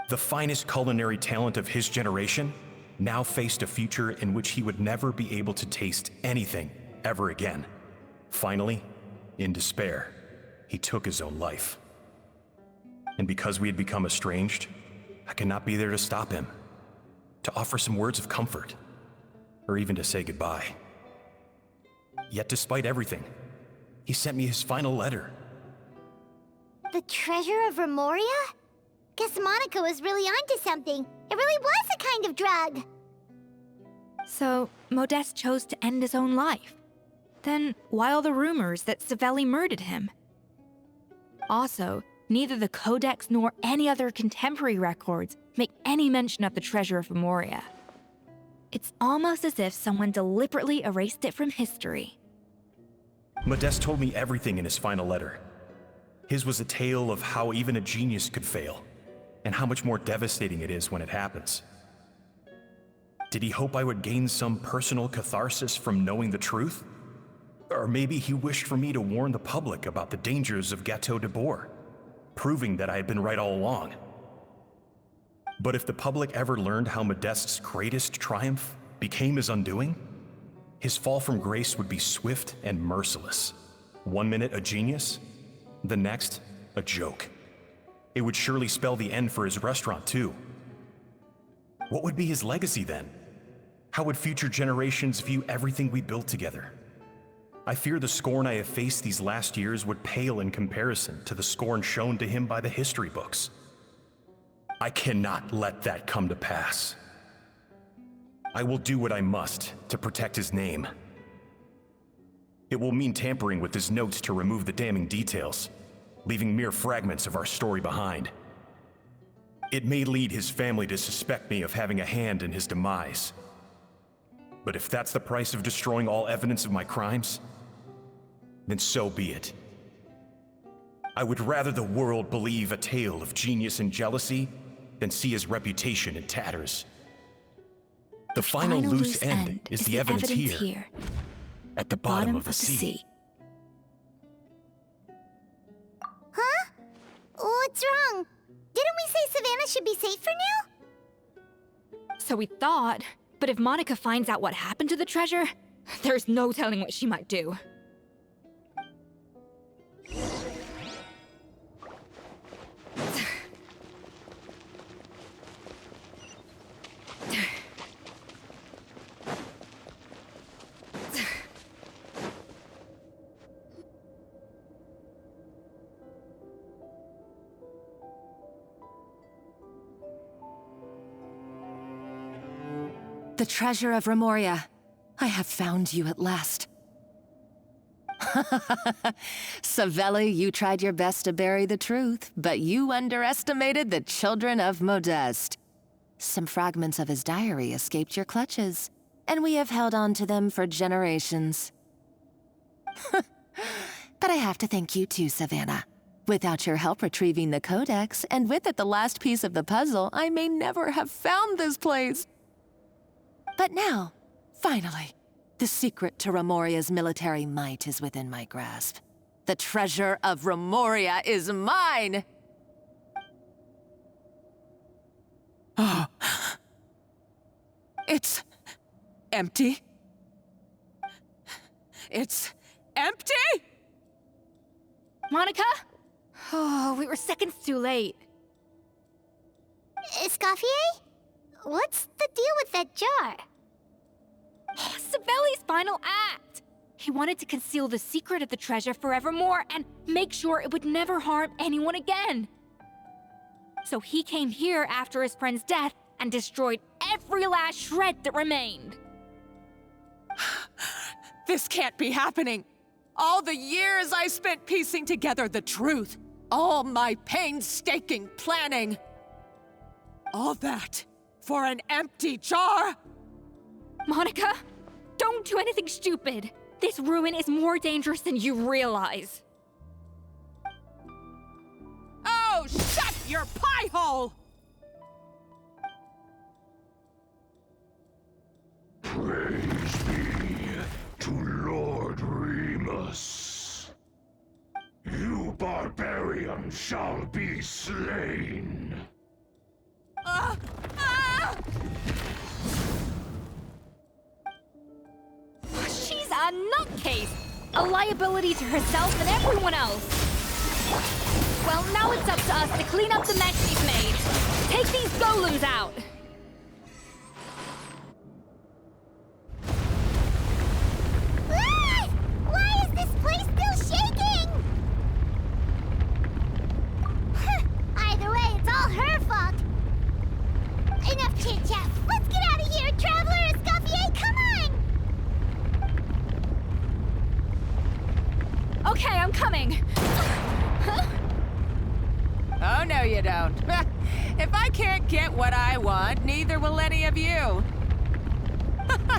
The finest culinary talent of his generation now faced a future in which he would never be able to taste anything ever again. Finally, in despair, he took his own life. And because we had become estranged, I could not be there to stop him, to offer some words of comfort, or even to say goodbye. Yet despite everything, he sent me his final letter. The treasure of Remoria? Guess Monica was really onto something. It really was a kind of drug. So, Modeste chose to end his own life. Then, why all the rumors that Savelli murdered him? Also, neither the Codex nor any other contemporary records make any mention of the treasure of Remoria. It's almost as if someone deliberately erased it from history. Modeste told me everything in his final letter. His was a tale of how even a genius could fail, and how much more devastating it is when it happens. Did he hope I would gain some personal catharsis from knowing the truth? Or maybe he wished for me to warn the public about the dangers of Gâteau de Bourg, proving that I had been right all along. But if the public ever learned how Modeste's greatest triumph became his undoing, his fall from grace would be swift and merciless. 1 minute a genius, the next a joke. It would surely spell the end for his restaurant too. What would be his legacy then? How would future generations view everything we built together? I fear the scorn I have faced these last years would pale in comparison to the scorn shown to him by the history books. I cannot let that come to pass. I will do what I must to protect his name. It will mean tampering with his notes to remove the damning details, leaving mere fragments of our story behind. It may lead his family to suspect me of having a hand in his demise. But if that's the price of destroying all evidence of my crimes, then so be it. I would rather the world believe a tale of genius and jealousy than see his reputation in tatters. The final loose end is the evidence here, at the bottom of the sea. Huh? What's wrong? Didn't we say Savannah should be safe for now? So we thought, but if Monica finds out what happened to the treasure, there's no telling what she might do. The treasure of Remoria. I have found you at last. Savelli, you tried your best to bury the truth, but you underestimated the children of Modeste. Some fragments of his diary escaped your clutches, and we have held on to them for generations. But I have to thank you too, Savannah. Without your help retrieving the Codex, and with it the last piece of the puzzle, I may never have found this place. But now, finally, the secret to Remoria's military might is within my grasp. The treasure of Remoria is mine! It's empty? It's empty? Monica? Oh, we were seconds too late. Escoffier? What's the deal with that jar? Savelli's final act! He wanted to conceal the secret of the treasure forevermore and make sure it would never harm anyone again. So he came here after his friend's death and destroyed every last shred that remained. This can't be happening! All the years I spent piecing together the truth, all my painstaking planning, all that for an empty jar? Monica, don't do anything stupid. This ruin is more dangerous than you realize. Oh, shut your pie hole! Praise be to Lord Remus. You barbarian shall be slain. She's a nutcase! A liability to herself and everyone else. Well, now it's up to us to clean up the mess she's made. Take these golems out! Why is this place still shaking? Either way, it's all her fault. Enough chit-chat. Let's get out of here, Traveler Escoffier, come on! Okay, I'm coming. Oh, no, you don't. If I can't get what I want, neither will any of you.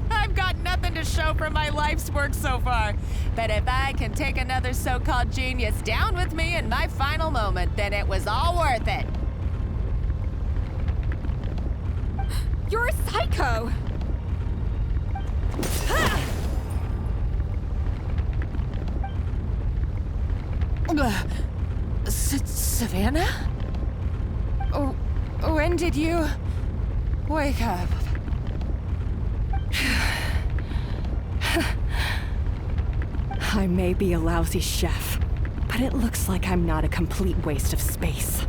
I've got nothing to show for my life's work so far. But if I can take another so-called genius down with me in my final moment, then it was all worth it. You're a psycho! Savannah? Oh, when did you wake up? I may be a lousy chef, but it looks like I'm not a complete waste of space.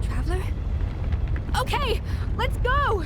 Traveler? Okay, let's go!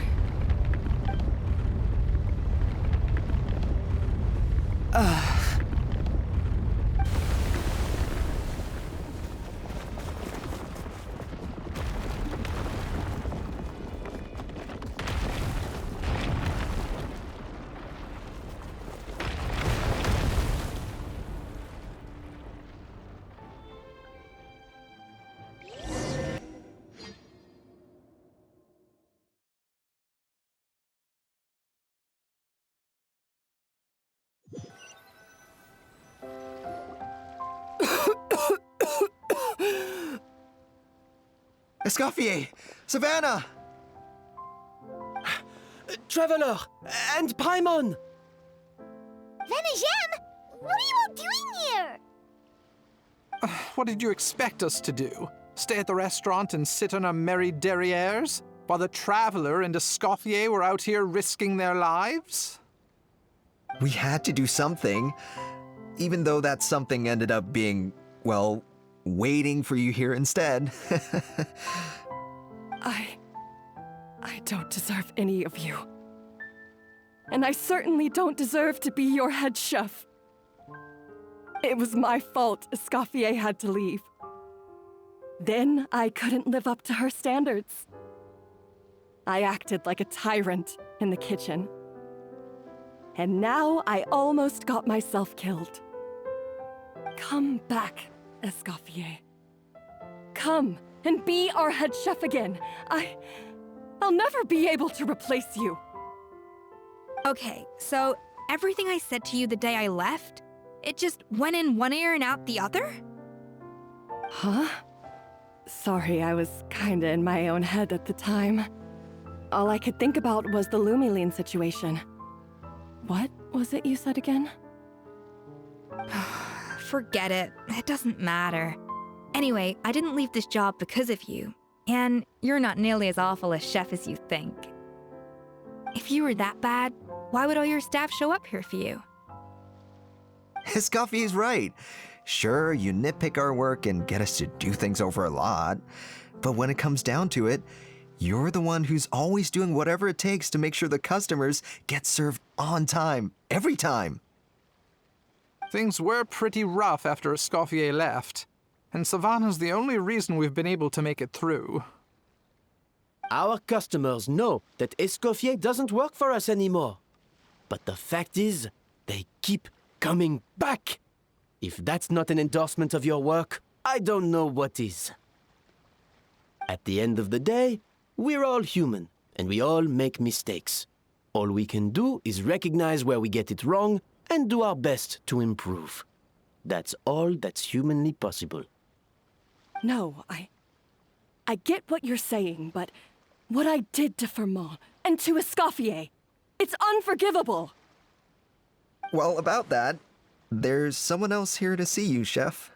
Escoffier! Savannah! Traveler! And Paimon! Venejem, what are you all doing here? What did you expect us to do? Stay at the restaurant and sit on our merry derrieres? While the Traveler and Escoffier were out here risking their lives? We had to do something, even though that something ended up being, well, waiting for you here instead. I don't deserve any of you. And I certainly don't deserve to be your head chef. It was my fault Escoffier had to leave. Then I couldn't live up to her standards. I acted like a tyrant in the kitchen. And now I almost got myself killed. Come back, Escoffier. Come and be our head chef again. I'll never be able to replace you. Okay, so everything I said to you the day I left, it just went in one ear and out the other? Huh? Sorry, I was kinda in my own head at the time. All I could think about was the Lumiline situation. What was it you said again? Forget it. It doesn't matter. Anyway, I didn't leave this job because of you. And you're not nearly as awful a chef as you think. If you were that bad, why would all your staff show up here for you? Escoffier's right. Sure, you nitpick our work and get us to do things over a lot. But when it comes down to it, you're the one who's always doing whatever it takes to make sure the customers get served on time, every time. Things were pretty rough after Escoffier left, and Savannah's the only reason we've been able to make it through. Our customers know that Escoffier doesn't work for us anymore. But the fact is, they keep coming back. If that's not an endorsement of your work, I don't know what is. At the end of the day, we're all human, and we all make mistakes. All we can do is recognize where we get it wrong and do our best to improve. That's all that's humanly possible. No, I get what you're saying, but what I did to Firmin and to Escoffier, it's unforgivable. Well, about that, there's someone else here to see you, Chef.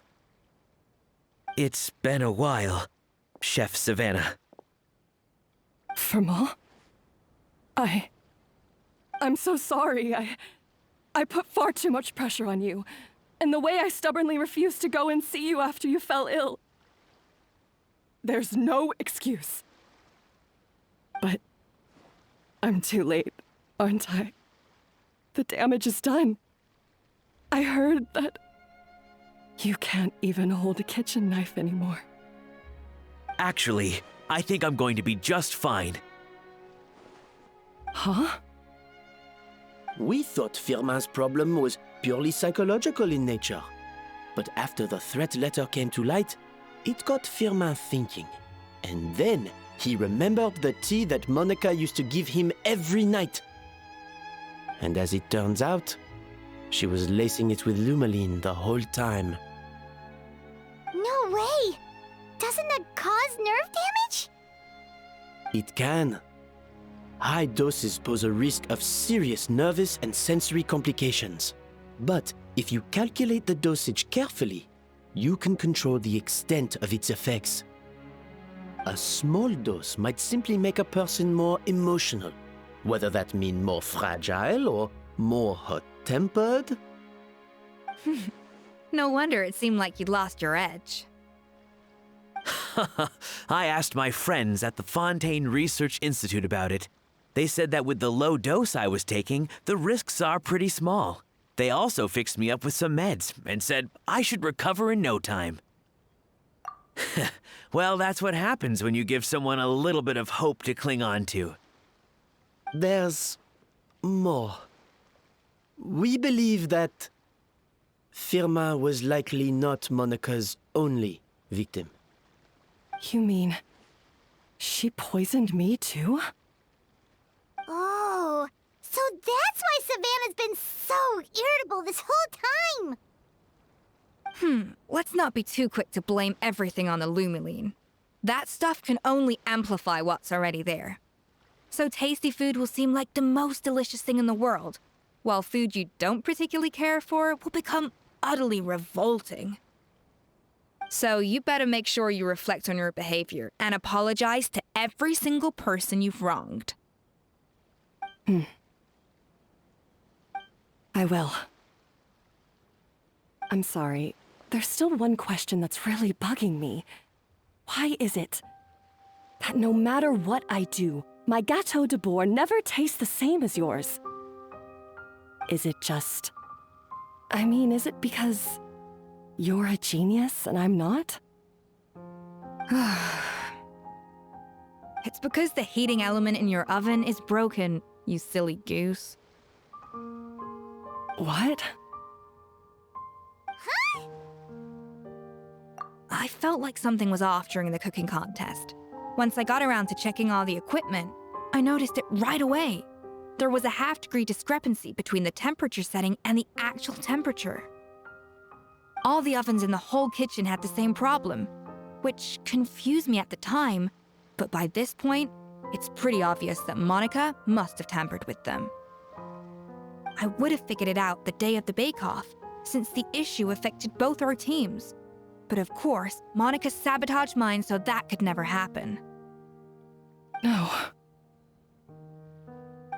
It's been a while, Chef Savannah. Firmin? I'm so sorry. I put far too much pressure on you. And the way I stubbornly refused to go and see you after you fell ill. There's no excuse. But I'm too late, aren't I? The damage is done. I heard that you can't even hold a kitchen knife anymore. Actually, I think I'm going to be just fine. Huh? We thought Firmin's problem was purely psychological in nature. But after the threat letter came to light, it got Firmin thinking. And then he remembered the tea that Monica used to give him every night. And as it turns out, she was lacing it with Lumaline the whole time. No way! Doesn't that cause nerve damage? It can. High doses pose a risk of serious nervous and sensory complications. But if you calculate the dosage carefully, you can control the extent of its effects. A small dose might simply make a person more emotional, whether that means more fragile or more hot-tempered. No wonder it seemed like you'd lost your edge. I asked my friends at the Fontaine Research Institute about it. They said that with the low dose I was taking, the risks are pretty small. They also fixed me up with some meds and said I should recover in no time. Well, that's what happens when you give someone a little bit of hope to cling on to. There's more. We believe that Firmin was likely not Monica's only victim. You mean she poisoned me too? Oh, so that's why Savannah's been so irritable this whole time! Let's not be too quick to blame everything on the Lumaline. That stuff can only amplify what's already there. So tasty food will seem like the most delicious thing in the world, while food you don't particularly care for will become utterly revolting. So you better make sure you reflect on your behavior and apologize to every single person you've wronged. I will. I'm sorry. There's still one question that's really bugging me. Why is it that no matter what I do, my Gâteau de Bourg never tastes the same as yours? Is it just... I mean, is it because you're a genius and I'm not? It's because the heating element in your oven is broken, you silly goose. What? Huh? I felt like something was off during the cooking contest. Once I got around to checking all the equipment, I noticed it right away. There was a half-degree discrepancy between the temperature setting and the actual temperature. All the ovens in the whole kitchen had the same problem, which confused me at the time, but by this point, it's pretty obvious that Monica must have tampered with them. I would have figured it out the day of the bake-off, since the issue affected both our teams. But of course, Monica sabotaged mine so that could never happen. No.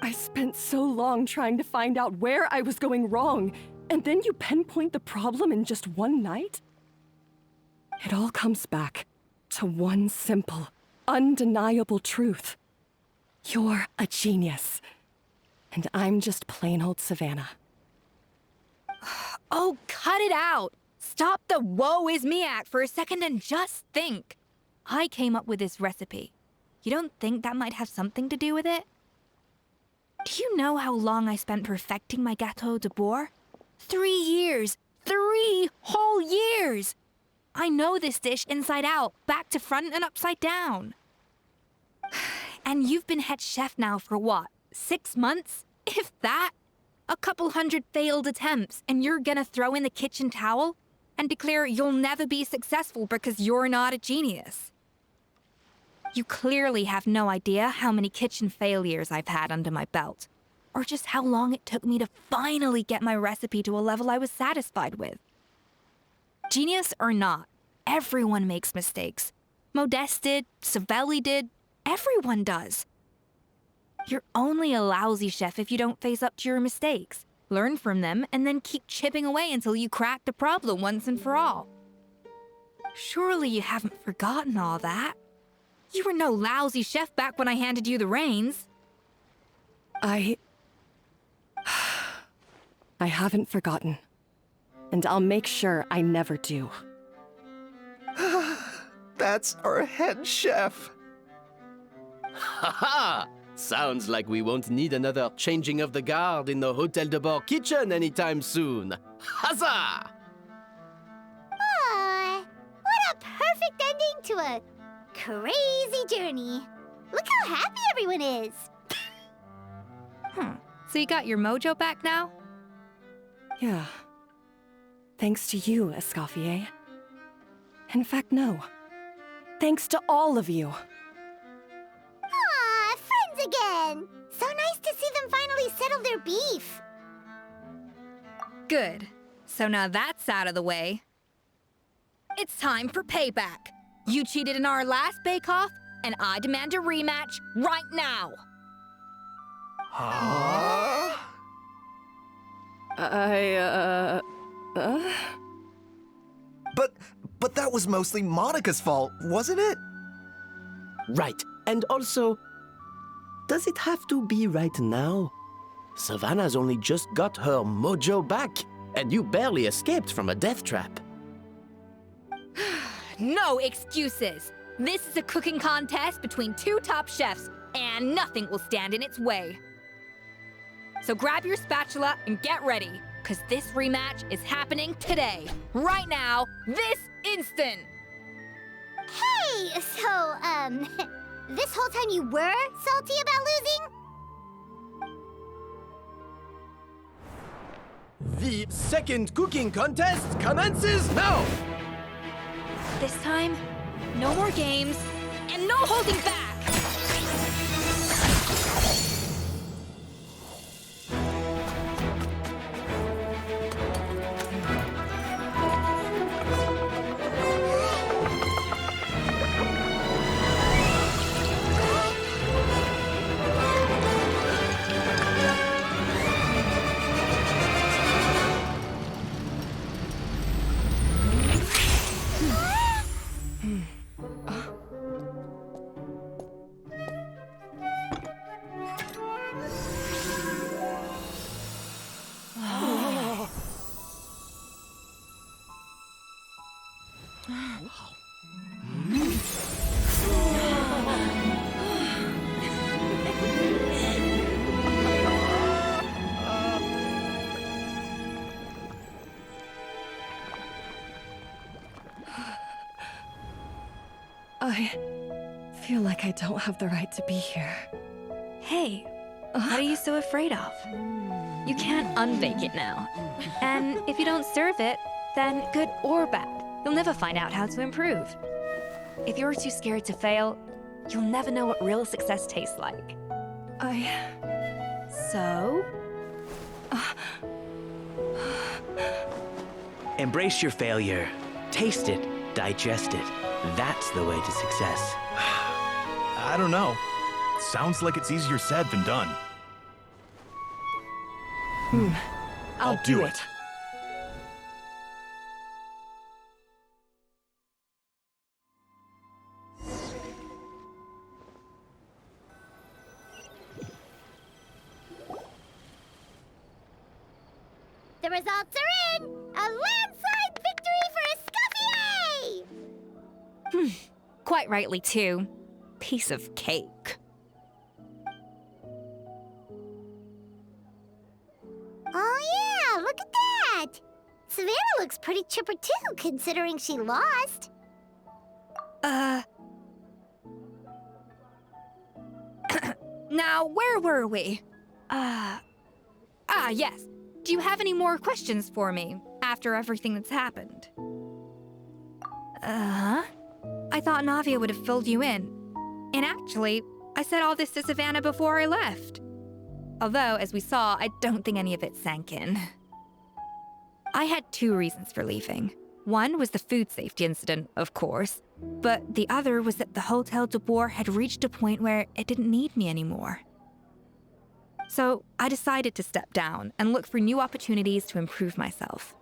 I spent so long trying to find out where I was going wrong, and then you pinpoint the problem in just one night? It all comes back to one simple, undeniable truth. You're a genius, and I'm just plain old Savannah. Oh, cut it out! Stop the woe is me act for a second and just think. I came up with this recipe. You don't think that might have something to do with it? Do you know how long I spent perfecting my Gâteau de Bourg? 3 years! 3 whole years! I know this dish inside out, back to front and upside down. And you've been head chef now for what, 6 months? If that? A couple hundred failed attempts, and you're gonna throw in the kitchen towel and declare you'll never be successful because you're not a genius. You clearly have no idea how many kitchen failures I've had under my belt, or just how long it took me to finally get my recipe to a level I was satisfied with. Genius or not, everyone makes mistakes. Modeste did, Savelli did, everyone does. You're only a lousy chef if you don't face up to your mistakes, learn from them, and then keep chipping away until you crack the problem once and for all. Surely you haven't forgotten all that. You were no lousy chef back when I handed you the reins. I haven't forgotten. And I'll make sure I never do. That's our head chef. Haha! Sounds like we won't need another changing of the guard in the Hôtel de Bord kitchen anytime soon. Huzzah! Aw, what a perfect ending to a crazy journey. Look how happy everyone is. So you got your mojo back now? Yeah. Thanks to you, Escoffier. In fact, no. Thanks to all of you. Aw, friends again. So nice to see them finally settle their beef. Good. So now that's out of the way. It's time for payback. You cheated in our last bake-off, and I demand a rematch right now. Huh? But that was mostly Monica's fault, wasn't it? Right. And also, does it have to be right now? Savannah's only just got her mojo back, and you barely escaped from a death trap. No excuses. This is a cooking contest between two top chefs, and nothing will stand in its way. So grab your spatula and get ready, because this rematch is happening today, right now, this instant. Hey, so, this whole time you were salty about losing? The second cooking contest commences now! This time, no more games, and no holding back! I feel like I don't have the right to be here. Hey, what are you so afraid of? You can't unbake it now. And if you don't serve it, then good or bad, you'll never find out how to improve. If you're too scared to fail, you'll never know what real success tastes like. So? Embrace your failure. Taste it. Digest it. That's the way to success. I don't know. Sounds like it's easier said than done. I'll do it. The results are in! A landslide victory for Escoffier! Quite rightly, too. Piece of cake. Oh yeah, look at that! Savannah looks pretty chipper too, considering she lost. Now, where were we? Yes. Do you have any more questions for me after everything that's happened? I thought Navia would have filled you in. And actually, I said all this to Savannah before I left. Although, as we saw, I don't think any of it sank in. I had 2 reasons for leaving. One was the food safety incident, of course, but the other was that the Hotel de Boer had reached a point where it didn't need me anymore. So I decided to step down and look for new opportunities to improve myself.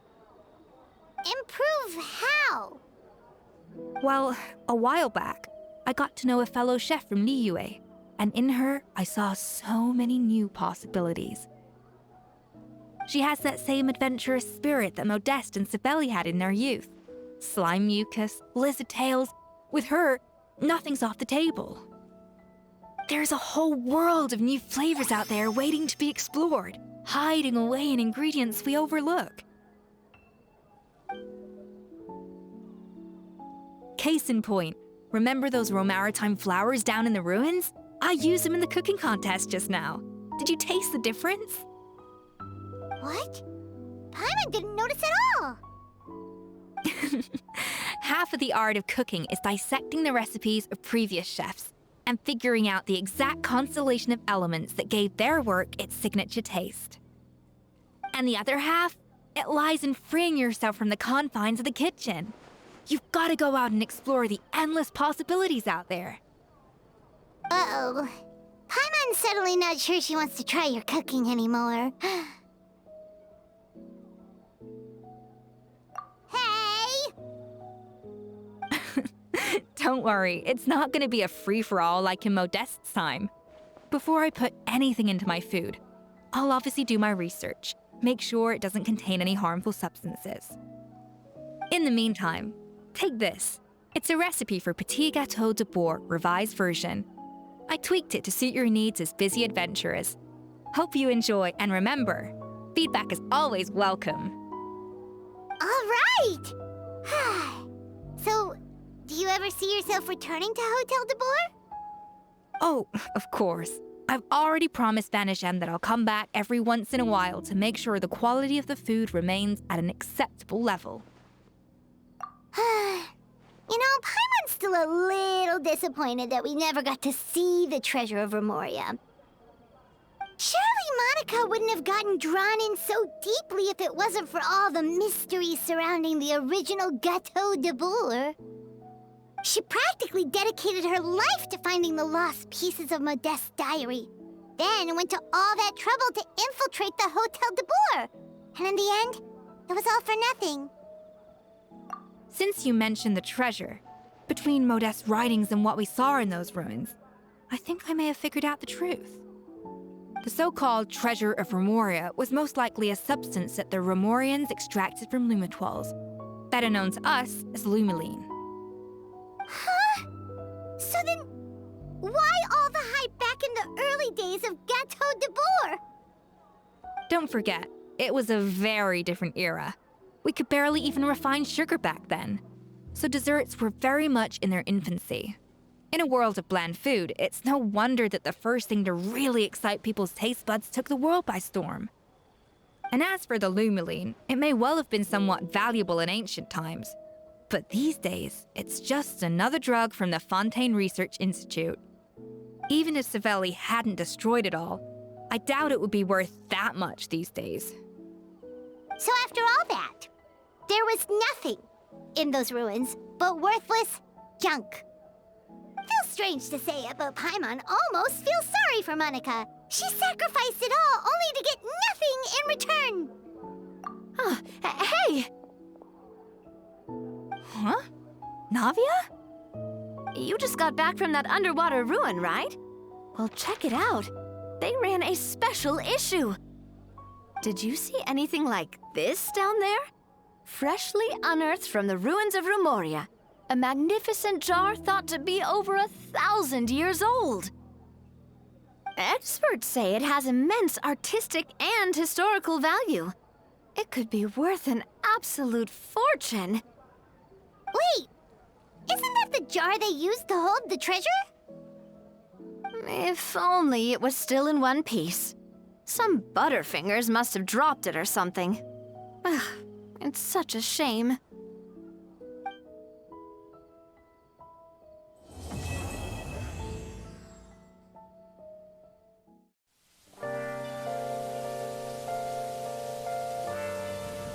Improve how? Well, a while back, I got to know a fellow chef from Liyue, and in her, I saw so many new possibilities. She has that same adventurous spirit that Modeste and Sibeli had in their youth. Slime mucus, lizard tails. With her, nothing's off the table. There's a whole world of new flavors out there waiting to be explored, hiding away in ingredients we overlook. Case in point, remember those Romaritime flowers down in the ruins? I used them in the cooking contest just now. Did you taste the difference? What? Paimon didn't notice at all. Half of the art of cooking is dissecting the recipes of previous chefs and figuring out the exact constellation of elements that gave their work its signature taste. And the other half, it lies in freeing yourself from the confines of the kitchen. You've got to go out and explore the endless possibilities out there. Uh-oh. Paimon's suddenly not sure she wants to try your cooking anymore. Don't worry, it's not going to be a free-for-all like in Modeste's time. Before I put anything into my food, I'll obviously do my research, make sure it doesn't contain any harmful substances. In the meantime, take this. It's a recipe for Petit Gâteau de Boer revised version. I tweaked it to suit your needs as busy adventurers. Hope you enjoy, and remember, feedback is always welcome. All right! So, do you ever see yourself returning to Hotel de Boer? Oh, of course. I've already promised Vanishem that I'll come back every once in a while to make sure the quality of the food remains at an acceptable level. You know, Paimon's still a little disappointed that we never got to see the treasure of Remoria. Surely Monica wouldn't have gotten drawn in so deeply if it wasn't for all the mystery surrounding the original Gâteau de Boer. She practically dedicated her life to finding the lost pieces of Modeste's diary, then went to all that trouble to infiltrate the Hotel de Boer. And in the end, it was all for nothing. Since you mentioned the treasure, between Modeste's writings and what we saw in those ruins, I think I may have figured out the truth. The so-called treasure of Remoria was most likely a substance that the Remorians extracted from Lumitoiles, better known to us as Lumiline. Huh? So then, why all the hype back in the early days of Gâteau de Boer? Don't forget, it was a very different era. We could barely even refine sugar back then, so desserts were very much in their infancy. In a world of bland food, it's no wonder that the first thing to really excite people's taste buds took the world by storm. And as for the Lumiline, it may well have been somewhat valuable in ancient times, but these days, it's just another drug from the Fontaine Research Institute. Even if Sibeli hadn't destroyed it all, I doubt it would be worth that much these days. So after all that, there was nothing in those ruins but worthless junk. Feels strange to say it, but Paimon almost feels sorry for Monica. She sacrificed it all only to get nothing in return. Hey! Huh? Navia? You just got back from that underwater ruin, right? Well, check it out. They ran a special issue. Did you see anything like this down there? Freshly unearthed from the ruins of Remoria. A magnificent jar thought to be over 1,000 years old. Experts say it has immense artistic and historical value. It could be worth an absolute fortune. Wait! Isn't that the jar they used to hold the treasure? If only it was still in one piece. Some butterfingers must have dropped it or something. Ugh, it's such a shame.